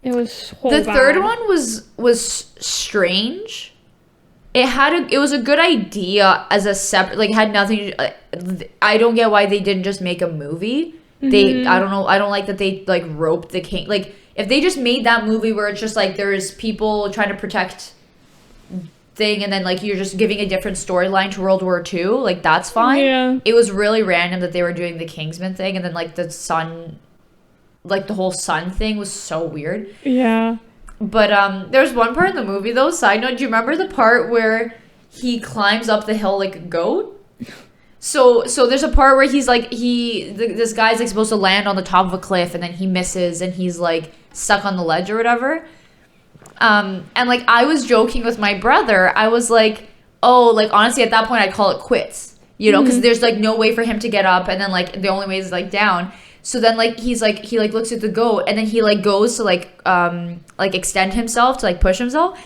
It was so bad. The third one was strange. It was a good idea as a separate, like, had nothing to, I don't get why they didn't just make a movie. I don't know, I don't like that they, like, roped the king. Like, if they just made that movie where it's just, like, there's people trying to protect thing, and then like you're just giving a different storyline to World War II, like that's fine. Yeah. It was really random that they were doing the Kingsman thing, and then like the sun, like the whole sun thing was so weird. Yeah. But there's one part in the movie though, side note, do you remember the part where he climbs up the hill like a goat? So there's a part where he's like this guy's like supposed to land on the top of a cliff, and then he misses and he's like stuck on the ledge or whatever. And like I was joking with my brother, I was like, oh, like honestly at that point I'd call it quits, you know, because there's like no way for him to get up, and then like the only way is like down. So then like he looks at the goat, and then he like goes to like extend himself to like push himself.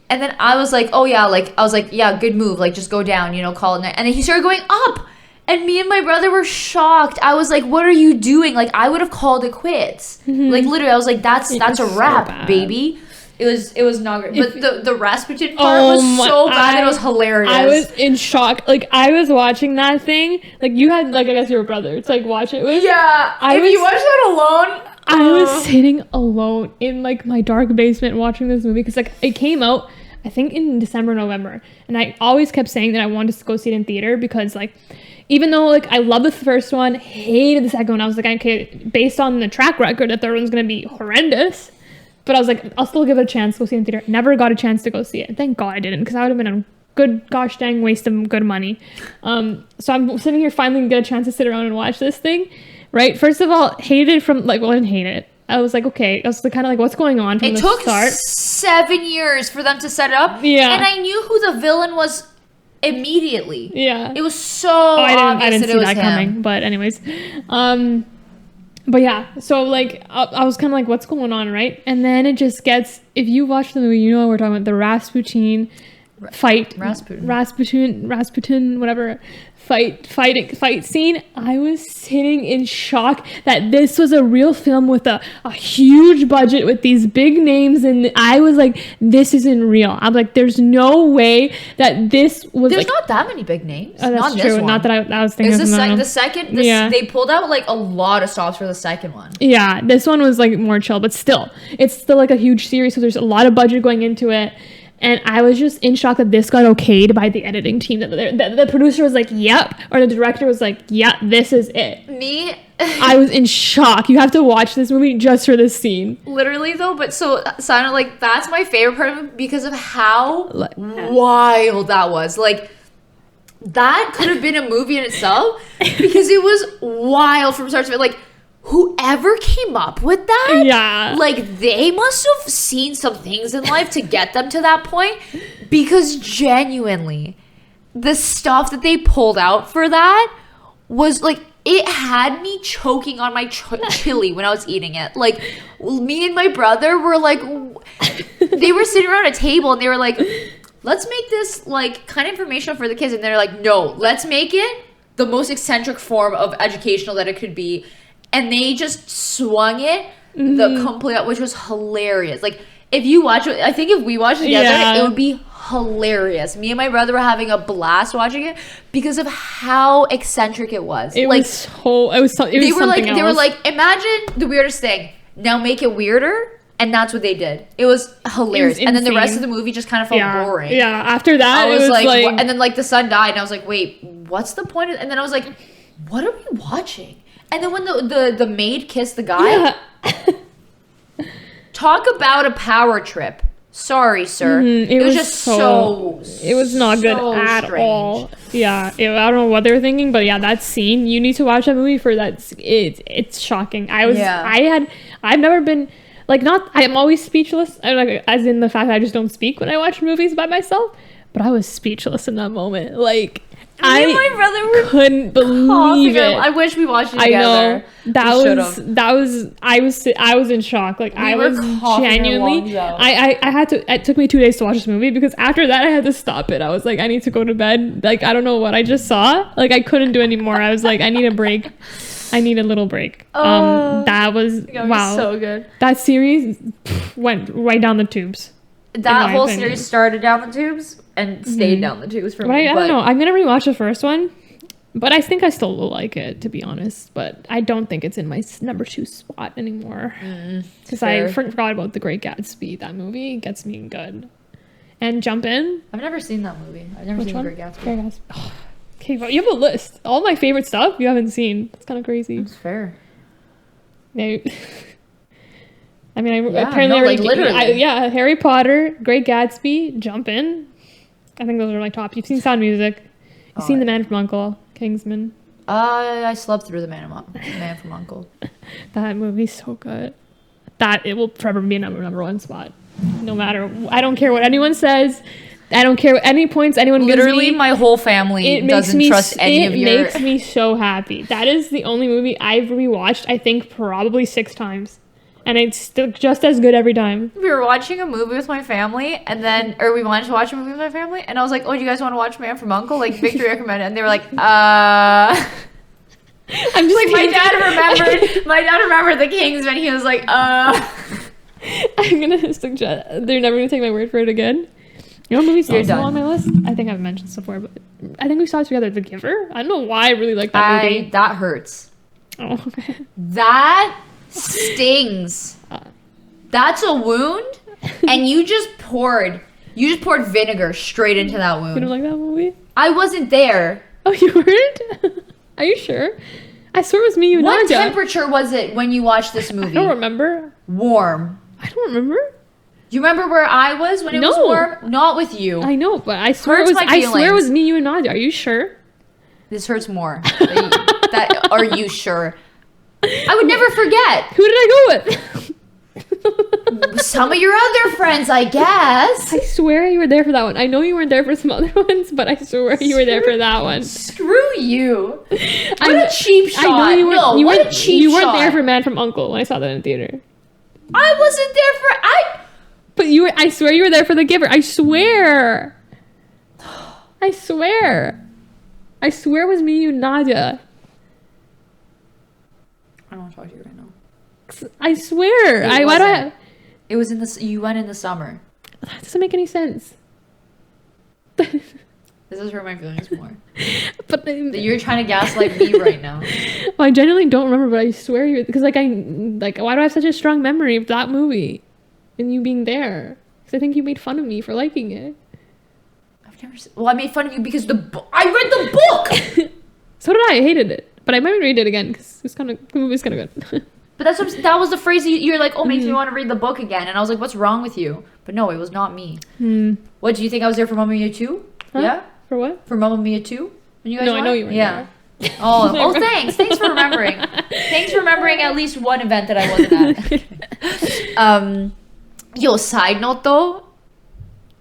And then I was like, oh yeah, like I was like, yeah, good move, like just go down, you know, call it. And then he started going up, and me and my brother were shocked. I was like, what are you doing? Like I would have called it quits. Like literally, I was like, that's a wrap, so baby. It was not great. But the Rasputin part was so bad that it was hilarious. I was in shock. Like I was watching that thing. Like you had like I guess your brother to like watch it with. Yeah. If you watch that alone. I was sitting alone in like my dark basement watching this movie because like it came out I think in December, November, and I always kept saying that I wanted to go see it in theater because like even though like I love the first one, hated the second one, I was like, okay, based on the track record, the third one's gonna be horrendous. But I was like, I'll still give it a chance to go see it in theater. Never got a chance to go see it. Thank God I didn't, because that would have been a good gosh dang waste of good money. So I'm sitting here finally get a chance to sit around and watch this thing. Right? First of all, hated from like, well, I didn't hate it. I was like, okay. I was kind of like, what's going on from the start? It took 7 years for them to set it up. Yeah. And I knew who the villain was immediately. Yeah. It was so obvious that it was him. Coming. But anyways, but yeah. So like, I was kind of like, what's going on, right? And then it just gets. If you watch the movie, you know what we're talking about. The Rasputin fight, Rasputin, whatever. Fight scene. I was sitting in shock that this was a real film with a huge budget with these big names, and I was like, this isn't real. I'm like, there's no way that this was. There's like, not that many big names. Oh, that's not true. This one. Not that I was thinking. The second. They pulled out like a lot of stops for the second one. Yeah, this one was like more chill, but still, it's still like a huge series, so there's a lot of budget going into it. And I was just in shock that this got okayed by the editing team. That the producer was like, yep. Or the director was like, yeah, this is it. I was in shock. You have to watch this movie just for this scene. Literally, though. But so, Sana, like, that's my favorite part of it because of how wild that was. Like, that could have been a movie in itself because it was wild from start to finish. Like, whoever came up with that, yeah, like they must have seen some things in life to get them to that point, because genuinely the stuff that they pulled out for that was like, it had me choking on my chili when I was eating it. Like me and my brother were like, they were sitting around a table and they were like, let's make this like kind of informational for the kids, and they're like, no, let's make it the most eccentric form of educational that it could be. And they just swung it the complete, which was hilarious. Like, if you watch it, I think if we watched it together, it would be hilarious. Me and my brother were having a blast watching it because of how eccentric it was. They were like, imagine the weirdest thing. Now make it weirder. And that's what they did. It was hilarious. And then the rest of the movie just kind of felt boring. Yeah, after that, I was like and then like the sun died, and I was like, wait, what's the point? And then I was like, what are we watching? And then when the maid kissed the guy, talk about a power trip. Sorry, sir. It was just so it was not good at all. Yeah, I don't know what they were thinking, but yeah, that scene, you need to watch that movie for that. It's shocking. I've never been like, not, I'm always speechless, like, as in the fact that I just don't speak when I watch movies by myself, but I was speechless in that moment. Like, me and my brother couldn't believe it. I wish we watched it together. I was in shock. Like, I was genuinely, I had to, it took me 2 days to watch this movie because after that I had to stop it. I was like, I need to go to bed. Like, I don't know what I just saw. Like, I couldn't do anymore. I was like, I need a break. I need a little break. That was wow, so good. That series went right down the tubes. That whole series started down the tubes and stayed down the tubes for me. I don't know. I'm gonna rewatch the first one, but I think I still will like it, to be honest. But I don't think it's in my number 2 spot anymore because I forgot about The Great Gatsby. That movie gets me good. and Jump In. I've never seen that movie. I've never Which seen one? The Great Gatsby. Great Gatsby. Oh, okay, but you have a list. All my favorite stuff you haven't seen. It's kind of crazy. That's fair. Yeah. I mean, Yeah, apparently no, already. like, literally. Harry Potter, Great Gatsby, Jump In. I think those are like top. You've seen Sound of Music. You've seen The Man from U.N.C.L.E., Kingsman. I slept through The Man from U.N.C.L.E. That movie's so good. That it will forever be a number one spot. No matter, I don't care what anyone says. I don't care what any points anyone gives me. Literally, my whole family doesn't trust any of your... It makes me so happy. That is the only movie I've rewatched, I think, probably 6 times. And it's still just as good every time. We were watching a movie with my family, or we wanted to watch a movie with my family, and I was like, oh, do you guys want to watch Man from U.N.C.L.E.? Like, Victory recommended, and they were like, I'm just like, my dad remembered the Kingsman. He was like, I'm gonna suggest, they're never gonna take my word for it again. You know what movie's also on my list? I think I've mentioned this before, but I think we saw it together, The Giver. I don't know why I really like that movie. That hurts. Oh, okay. That stings. That's a wound, and you just poured vinegar straight into that wound. You don't like that movie? I wasn't there. Oh, you weren't? Are you sure? I swear it was me, you, and What Nadia. temperature was it when you watched this movie? I don't remember. Warm. I don't remember. Do you remember where I was when it was warm? Not with you. I know, but I swear it was me, you, and Nadia. Are you sure? This hurts more. Are you sure? I would never forget. Who did I go with? Some of your other friends, I guess. I swear you were there for that one. I know you weren't there for some other ones, but I swear you were there for that one. Screw you. What a cheap shot. I know you weren't. No, what a cheap shot. You weren't there for Man from U.N.C.L.E. when I saw that in the theater. I wasn't there for... But you were... I swear you were there for The Giver. I swear. I swear. I swear it was me, you, Nadia. I don't want to talk to you right now. I swear. Why do I... It was in the... You went in the summer. That doesn't make any sense. This is hurt my feelings more. But you're trying to gaslight me right now. Well, I genuinely don't remember, but I swear you... Because, why do I have such a strong memory of that movie? And you being there? Because I think you made fun of me for liking it. I've never... Well, I made fun of you because I read the book! So did I. I hated it. But I might read it again because the movie's kind of good. But that was the phrase you're like, oh, makes me want to read the book again. And I was like, what's wrong with you? But no, it was not me. What, do you think I was there for Mamma Mia 2? Huh? Yeah? For what? For Mamma Mia 2? When you guys I know you were there. Oh, thanks. Thanks for remembering. Thanks for remembering at least one event that I wasn't at. Yo, side note though,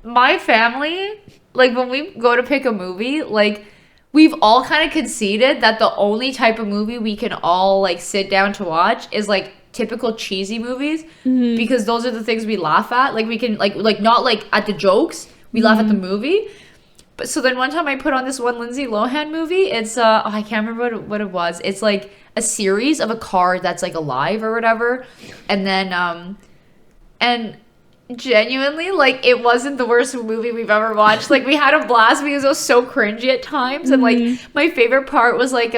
my family, like when we go to pick a movie, like we've all kind of conceded that the only type of movie we can all like sit down to watch is like typical cheesy movies, because those are the things we laugh at. Like we can like not like at the jokes, we laugh at the movie. But so then one time I put on this one Lindsay Lohan movie. It's I can't remember what it was. It's like a series of a car that's like alive or whatever, and then and genuinely, like, it wasn't the worst movie we've ever watched. Like, we had a blast because it was so cringy at times. And like my favorite part was like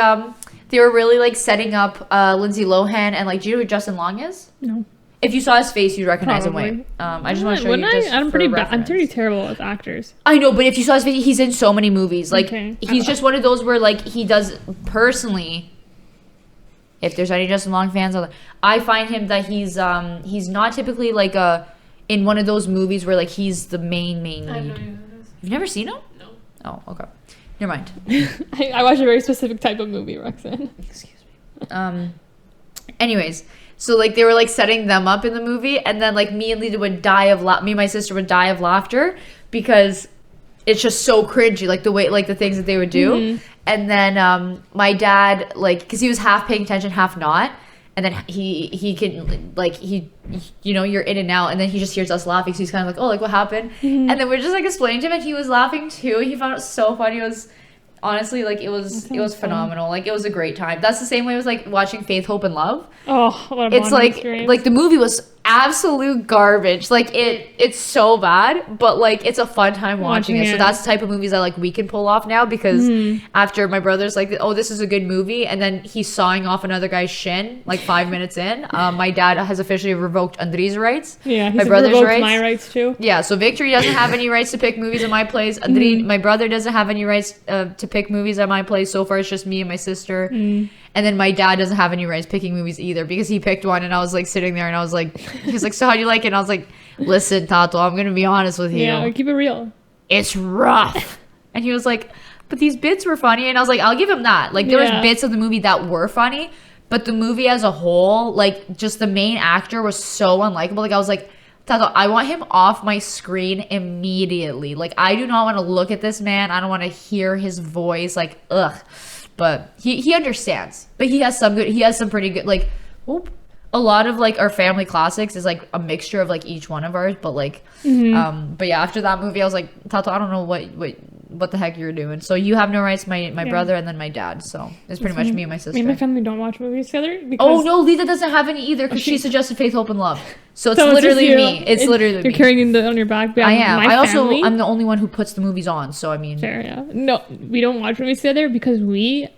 they were really like setting up Lindsay Lohan, and like, do you know who Justin Long is? No. If you saw his face, you'd recognize Probably. him. Wait, I just want to show you. I'm pretty bad. I'm pretty terrible with actors. I know, but if you saw his face, he's in so many movies. Like, he's just one of those where like he does personally. If there's any Justin Long fans, I find him that he's not typically like in one of those movies where like he's the main lead. You've never seen him? No. Oh, okay. Never mind. I watch a very specific type of movie, Roxanne. Excuse me. Anyways, so like they were like setting them up in the movie, and then like me and Lita would me and my sister would die of laughter because it's just so cringy, like the way, like the things that they would do. And then my dad, like, because he was half paying attention, half not. And then he can, like, you know, you're in and out. And then he just hears us laughing. So he's kind of like, oh, like, what happened? And then we're just, like, explaining to him. And he was laughing, too. He found it so funny. It was, honestly, like, it was phenomenal. Like, it was a great time. That's the same way it was, like, watching Faith, Hope, and Love. Oh, what a It's, like, experience. like, the movie was absolute garbage. Like it's so bad, but like it's a fun time watching it. So that's the type of movies that like we can pull off now, because after my brother's like, oh, this is a good movie, and then he's sawing off another guy's shin like 5 minutes in. My dad has officially revoked Andri's rights. Yeah, my brother's revoked rights. my rights too. Yeah, so Victory doesn't have any rights to pick movies at my place. Andri, my brother doesn't have any rights to pick movies at my place. So far, it's just me and my sister. And then my dad doesn't have any rights picking movies either, because he picked one, and I was like sitting there and I was like, he's like, so how do you like it? And I was like, listen, Tato, I'm going to be honest with you. Yeah, keep it real. It's rough. And he was like, but these bits were funny. And I was like, I'll give him that. Like there was bits of the movie that were funny, but the movie as a whole, like just the main actor was so unlikable. Like I was like, Tato, I want him off my screen immediately. Like I do not want to look at this man. I don't want to hear his voice. Like, ugh. But he understands. But he has some pretty good, like, a lot of like our family classics is like a mixture of like each one of ours. But like, but yeah, after that movie, I was like, Tato, I don't know what the heck you're doing. So you have no rights, my brother, and then my dad. So it's pretty much me and my sister. Me and my family don't watch movies together. Oh no, Lita doesn't have any either, because she suggested Faith, Hope, and Love. So it's literally me. It's literally me. You're carrying it on your back. I am. I'm the only one who puts the movies on. So I mean, fair, yeah. No, we don't watch movies together because we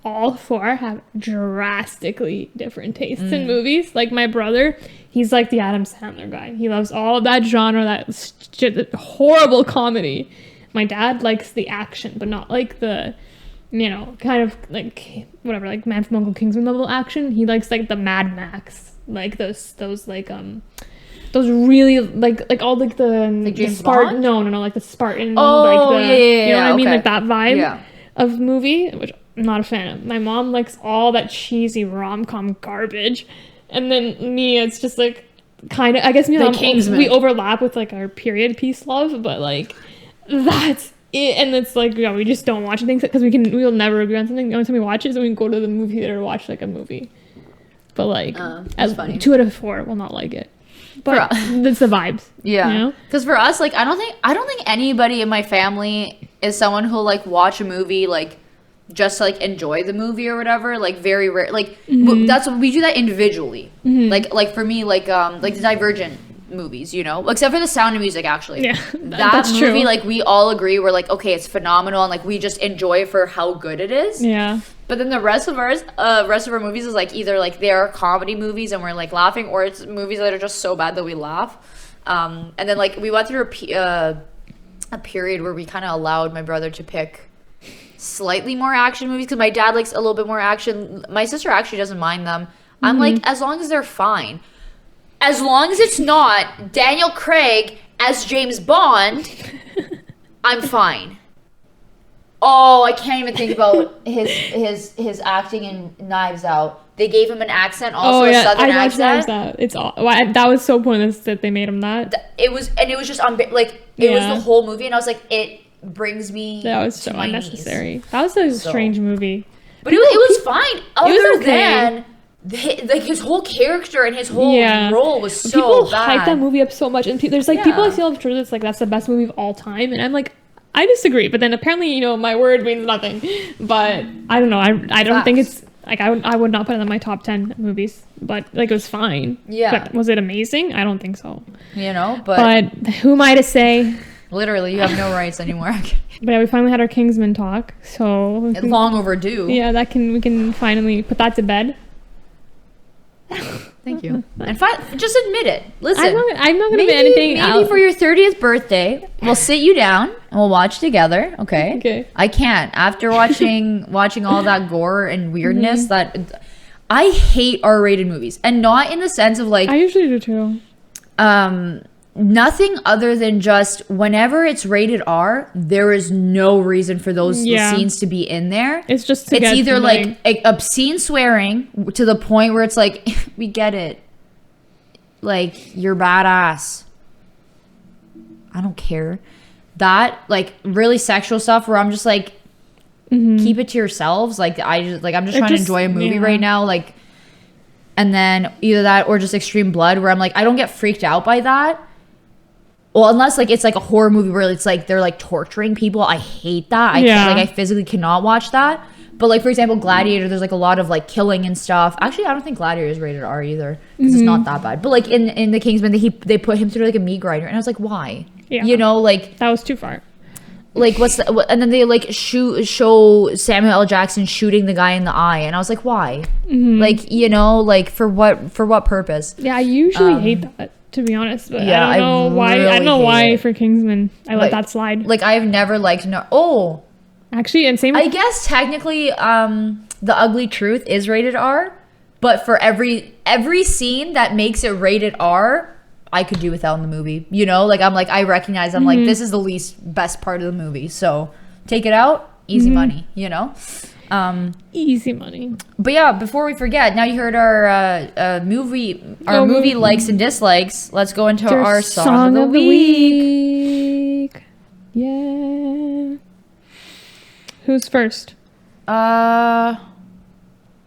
all four have drastically different tastes in movies. Like my brother, he's like the Adam Sandler guy. He loves all of that genre, that horrible comedy. My dad likes the action, but not like the, kind of like whatever, like Man from Uncle Kingsman level action. He likes like the Mad Max, like those like those really like all like the like James Spartan. Bond? No, like the Spartan. Oh, like yeah, you know what I mean, okay. like that vibe of movie, which I'm not a fan of. My mom likes all that cheesy rom-com garbage, and then me, it's just like kind of, I guess Kingsman. We overlap with like our period piece love, but like that's it. And it's like, we just don't watch things because we'll never agree on something. The only time we watch it is when we go to the movie theater to watch like a movie. But like, funny. 2 out of 4 will not like it. But it's the vibes. Yeah. Because for us, like, I don't think anybody in my family is someone who'll like watch a movie like just to, like, enjoy the movie or whatever. Like very rare. Like that's what we do that individually. Like for me, like the Divergent movies, except for The Sound of Music, actually. Yeah, that's movie, true. Like we all agree, we're like, okay, it's phenomenal, and like we just enjoy it for how good it is. Yeah. But then the rest of our movies is like either like they are comedy movies and we're like laughing, or it's movies that are just so bad that we laugh. And then like we went through a period where we kind of allowed my brother to pick slightly more action movies, because my dad likes a little bit more action. My sister actually doesn't mind them. I'm like, as long as they're fine. As long as it's not Daniel Craig as James Bond, I'm fine. Oh, I can't even think about his acting in Knives Out. They gave him an accent, also a southern accent. That was so pointless that they made him that. It was just it was the whole movie, and I was like, it brings me. That was so unnecessary. Knees. That was a strange movie, but it was fine. Other than like his whole character and his whole role was so people bad. hype that movie up so much, and there's like people I see all the truth. It's like that's the best movie of all time, and I'm like, I disagree. But then apparently, my word means nothing. But I don't know. I don't think it's like I would not put it in my top 10 movies. But like it was fine. Yeah. But was it amazing? I don't think so. But who am I to say? Literally, you have no rights anymore. But yeah, we finally had our Kingsman talk, so it's long overdue. Yeah, we can finally put that to bed. Thank you. And just admit it. Listen, I'm not gonna admit anything. Maybe for your 30th birthday, we'll sit you down and we'll watch together. Okay. Okay. I can't. After watching all that gore and weirdness, that I hate R-rated movies, and not in the sense of like. I usually do too. Nothing other than just whenever it's rated R, there is no reason for those scenes to be in there. It's either like obscene swearing to the point where it's like, we get it. Like, you're badass. I don't care. That, like, really sexual stuff where I'm just like, keep it to yourselves. Like, I'm just trying to enjoy a movie right now. Like, and then either that or just extreme blood where I'm like, I don't get freaked out by that. Well, unless like it's like a horror movie where it's like they're like torturing people. I hate that. I physically cannot watch that. But like for example, Gladiator, there's like a lot of like killing and stuff. Actually, I don't think Gladiator is rated R either because it's not that bad. But like in the Kingsman, they put him through like a meat grinder, and I was like, why? Yeah. You know, like That was too far. like and then they like show Samuel L. Jackson shooting the guy in the eye, and I was like, why? Like, you know, like for what purpose? Yeah, I usually hate that, to be honest. But Yeah, I don't know why. really I don't know hate why it. for Kingsman I let Like- that slide. Like I've never liked Actually, and same. I guess technically The Ugly Truth is rated R, but for every scene that makes it rated R, I could do without in the movie. You know, like I recognize like this is the least best part of the movie, so take it out, easy money, you know. Easy money. But yeah, before we forget, now you heard our movie likes and dislikes. Let's go into our song of the week. Yeah. Who's first?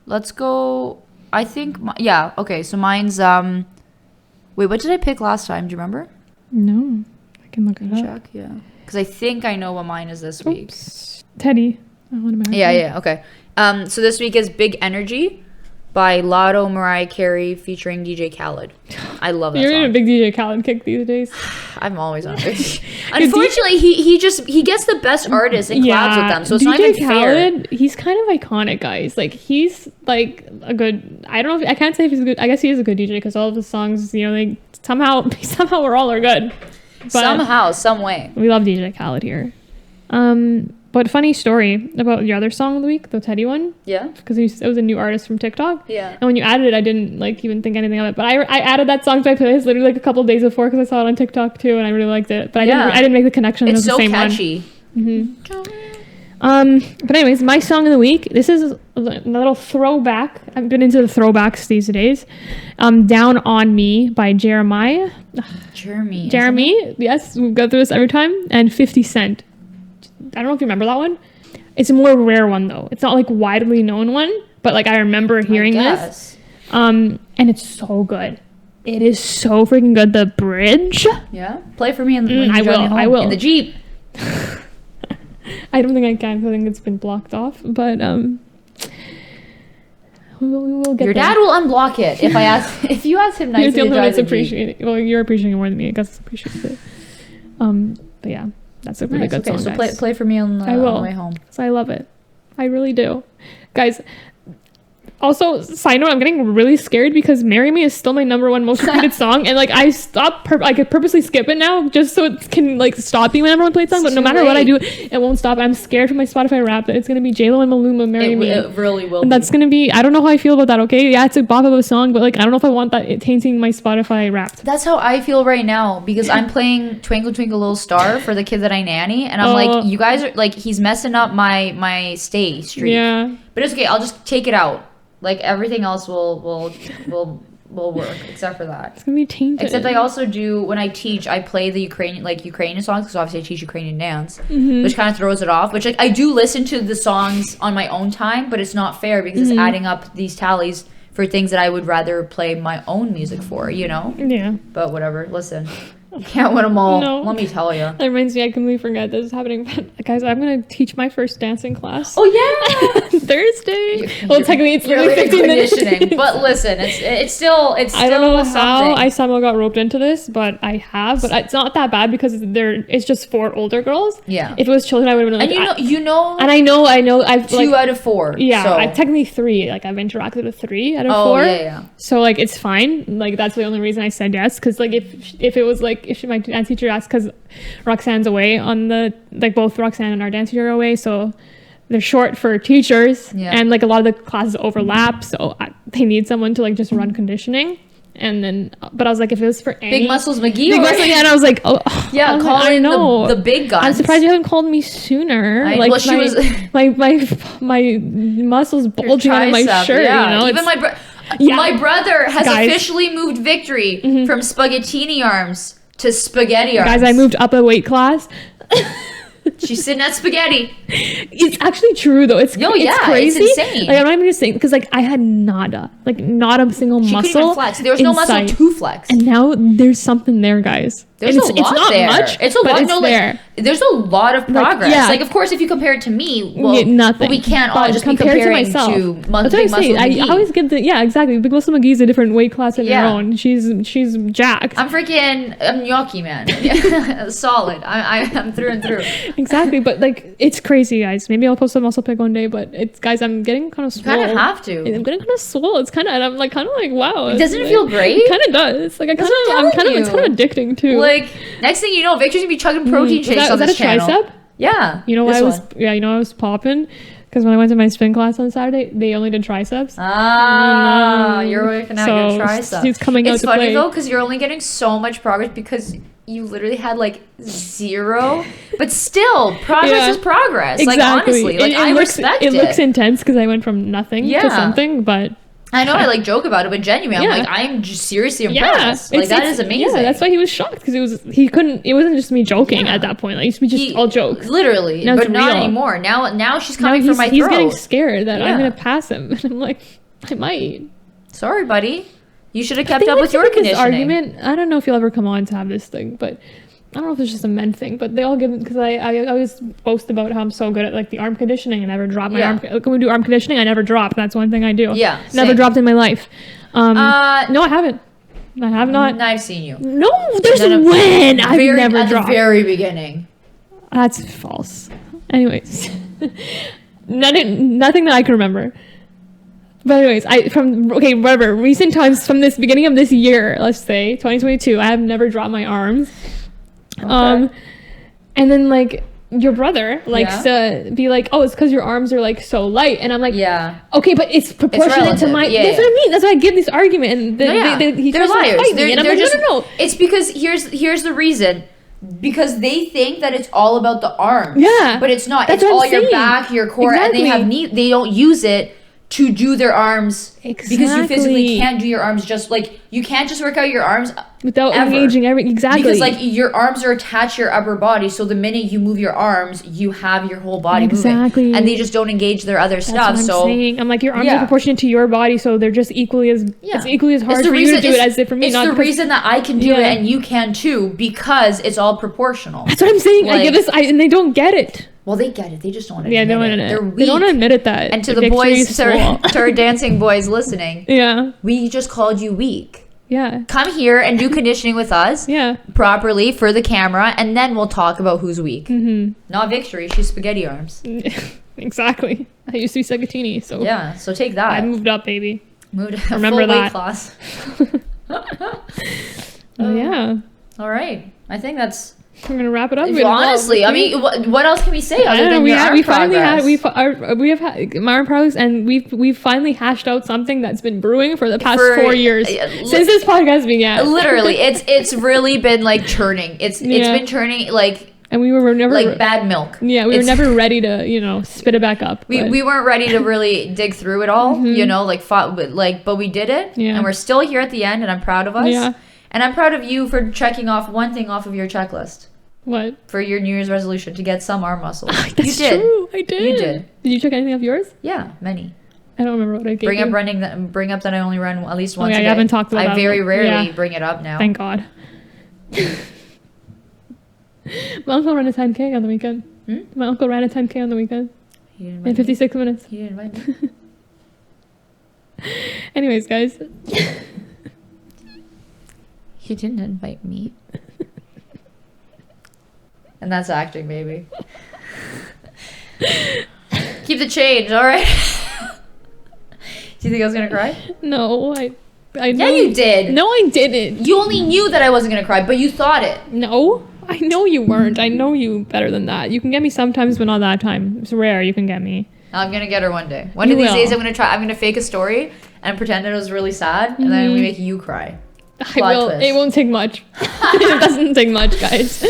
Let's go. I think okay, so mine's wait, what did I pick last time? Do you remember? No, I can look it up. Check, yeah. Because I think I know what mine is this week. Teddy. I want to marry Yeah, okay. So this week is Big Energy by Lotto Mariah Carey featuring DJ Khaled. I love that You're in a song. big DJ Khaled kick these days. I'm always on it. Unfortunately, he gets the best artists and collabs with them, so it's DJ not even Khaled, fair. he's kind of iconic, guys. Like, he's like a good. I don't know. I can't say if he's a good. I guess he is a good DJ because all of his songs, you know, they somehow we're all are good. But Somehow, some way. we love DJ Khaled here. But funny story about your other song of the week, the Teddy one, Yeah. because it was a new artist from TikTok. Yeah. And when you added it, I didn't like even think anything of it. But I added that song to my playlist literally like a couple of days before because I saw it on TikTok too, and I really liked it. But I didn't make the connection. It It's was the so same catchy. But anyways, my song of the week. This is a little throwback. I've been into the throwbacks these days. "Down on Me" by Jeremiah. Jeremy. Yes, we go through this every time. And 50 Cent. I don't know if you remember that one. It's a more rare one though. It's not like widely known one, but like I remember hearing this. And it's so good. It is so freaking good. The bridge. Yeah. Play for me in I will. In the Jeep. I don't think I can because I think it's been blocked off. But we will get Your there. dad will unblock it if you ask him nicely You're the only to one drive that's the Jeep. appreciating. Well, you're appreciating it more than me. I guess appreciates it. But yeah, that's a really Nice, good okay, song. so Guys. play for me on I will. the way home. So I love it. I really do, guys. Also, side note, I'm getting really scared because "Marry Me" is still my number one most repeated song, and like I could purposely skip it now just so it can like stop being my number one played song. But no matter what I do, it won't stop. I'm scared for my Spotify Wrapped that it's gonna be J-Lo and Maluma "Marry Me." It really will. And that's gonna be. I don't know how I feel about that. Okay, yeah, it's a bop of a song, but like I don't know if I want that it tainting my Spotify Wrapped. That's how I feel right now because I'm playing Twinkle Twinkle Little Star for the kid that I nanny, and I'm like, you guys are like, he's messing up my stay streak. Yeah. But it's okay. I'll just take it out. Like everything else will work except for that. It's gonna be tainted. Except I also do when I teach, I play the Ukrainian songs because obviously I teach Ukrainian dance, which kind of throws it off. Which like I do listen to the songs on my own time, but it's not fair because it's adding up these tallies for things that I would rather play my own music for, you know. Yeah. But whatever. Listen, you can't win them all. No. Let me tell you. That reminds me, I completely forgot this is happening. But guys, I'm gonna teach my first dancing class. Oh yeah. Thursday. Well, technically it's You're literally like 15 minutes. conditioning, but listen, it's still I don't know how something. I somehow got roped into this, but I have. But it's not that bad because it's just 4 older girls. Yeah. If it was children, I would have been like. And you know. And I know. I've 2 out of 4. Yeah, so. I technically 3. Like I've interacted with 3 out of 4. Oh yeah. So like it's fine. Like that's the only reason I said yes. Because like if it was like if my dance teacher asked, because Roxanne's away on the like both Roxanne and our dance teacher are away, so they're short for teachers, and like a lot of the classes overlap, so they need someone to like just run conditioning. And then, but I was like, if it was for any Big Muscles McGee, and I was like, oh yeah, calling the big guns. I'm surprised you haven't called me sooner. Like well, she was my muscles bulging out of my shirt. Yeah. You know, Even my brother has officially moved victory from spaghettini arms to spaghetti arms. Guys, I moved up a weight class. She's sitting at spaghetti. It's actually true though. It's crazy. It's insane. Like I'm not even just saying because like I had not a single she muscle. couldn't even flex. There was no muscle to flex. And now there's something there, guys. There's And a lot it's not there. much, It's a but lot. it's No, there. like there's a lot of progress. yeah. Like, of course, if you compare it to me, well, Yeah, nothing. But we can't all But just be compared to comparing myself. to That's what Big I'm Muscle saying. I McGee. always get exactly. Big Muscle McGee's a different weight class than Yeah. your own. She's jacked. I'm gnocchi man. Solid. I'm through and through. Exactly, but like it's crazy, guys. Maybe I'll post a muscle pic one day, but it's guys, I'm getting kind of swole. You kind of have to. I'm getting kind of swole. It's kind of, and I'm like kind of like wow. Doesn't it like, feel great? It kind of does. Like it's kind of addicting too. Like next thing you know, Victor's gonna be chugging protein shakes on this channel. Tricep? Yeah. You know why this I was popping? Because when I went to my spin class on Saturday, they only did triceps. You're working out your triceps. He's coming out It's to funny play. though, because you're only getting so much progress because you literally had like 0, but still progress is progress. Exactly. Like honestly, like I respect it. It looks intense because I went from nothing to something, but I know I like joke about it, but genuinely, I'm like I'm just seriously impressed. Like that is amazing. Yeah, that's why he was shocked because it wasn't just me joking at that point. Like it used to be just all jokes. Literally, now but not real. anymore. Now she's coming for my throat. He's getting scared that I'm gonna pass him, and I'm like, I might. Sorry, buddy. You should have kept up with your conditioning. This argument, I don't know if you'll ever come on to have this thing, but I don't know if it's just a men thing, but they all give it because I always boast about how I'm so good at like the arm conditioning. I never drop my arm. Like when we do arm conditioning, I never drop. That's one thing I do. Yeah, never dropped in my life. No, I haven't. I have not. I've seen you. No, there's when I've never dropped. At the very beginning. That's false. Anyways, nothing that I can remember. But anyways, whatever. Recent times from this beginning of this year, let's say 2022, I have never dropped my arms. Okay. And then like your brother likes to be like, oh, it's because your arms are like so light, and I'm like, okay, but it's proportionate to my. That's what I mean. That's why I give this argument, and they're liars. They're just no. It's because here's the reason. Because they think that it's all about the arms. Yeah, but it's not. It's all your back, your core, and they don't use it to do their arms because you physically can't do your arms just like you can't just work out your arms without engaging because like your arms are attached to your upper body, so the minute you move your arms you have your whole body moving, and they just don't engage their other stuff. I'm like your arms are proportionate to your body, so they're just equally as it's equally as hard for you to do it as it for me. It's the reason that I can do it and you can too, because it's all proportional. That's what I'm saying. Like, I give this and they don't get it. Well, they get it. They just don't want to admit it. They're weak. They don't admit it that. And to the boys, to our dancing boys listening, we just called you weak. Yeah. Come here and do conditioning with us. Yeah. Properly for the camera, and then we'll talk about who's weak. Mm-hmm. Not Victory. She's spaghetti arms. Exactly. I used to be Segatini, so yeah. So take that. I moved up, baby. Remember full weight class. Yeah. All right. I think that's. We're gonna wrap it up. Honestly, I mean, what else can we say other than we have my arm progress, and we've finally hashed out something that's been brewing for the past 4 years since this podcast began. Literally, it's really been like churning. It's been churning like. And we were never like bad milk. Yeah, we were never ready to spit it back up. We weren't ready to really dig through it all. Mm-hmm. But we did it, and we're still here at the end, and I'm proud of us. Yeah. And I'm proud of you for checking off one thing off of your checklist. What? For your New Year's resolution to get some arm muscle. That's true. I did. You did. Did you check anything off yours? Yeah, many. I don't remember what I gave Bring up that I only run at least once a day. I haven't talked about that. I very rarely bring it up now. Thank God. My uncle ran a 10K on the weekend. My uncle ran a 10K on the weekend. In 56 minutes. He didn't invite me. Anyways, guys. You didn't invite me. And that's acting, baby. Keep the change, all right? Do you think I was gonna cry? No, I yeah, you did. No, I didn't. You only knew that I wasn't gonna cry, but you thought it. No, I know you weren't. I know you better than that. You can get me sometimes, but not that time. It's rare you can get me. I'm gonna get her one day. One of these days, I'm gonna fake a story and pretend it was really sad, and then we make you cry. I will. Twist. It won't take much. It doesn't take much, guys.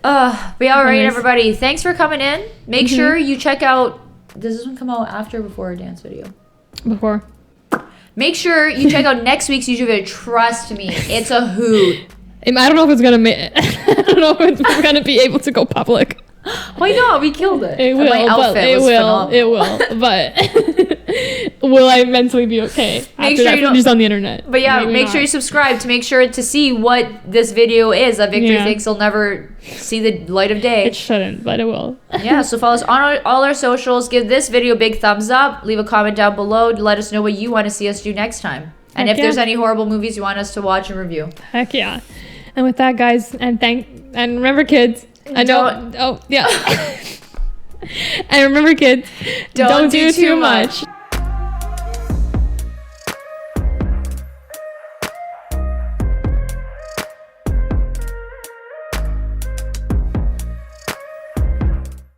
But yeah, all right, everybody. Thanks for coming in. Make sure you check out. Does this one come out after or before our dance video? Before. Make sure you check out next week's YouTube video. Trust me, it's a hoot. I don't know if it's gonna I don't know if it's gonna be able to go public. Why not? We killed it. It will. My outfit It was will. phenomenal. It will. But will I mentally be okay after sure that you don't- footage on the internet? But yeah, Maybe make not. sure you subscribe to make sure to see what this video is that Victor Yeah. thinks will never see the light of day. It shouldn't, but it will. Yeah, so follow us on all our socials. Give this video a big thumbs up. Leave a comment down below to let us know what you want to see us do next time. And Heck if there's yeah. any horrible movies you want us to watch and review. Heck yeah. And with that, guys, and remember, kids. I know. Don't- Oh, yeah. And remember, kids, Don't do too much.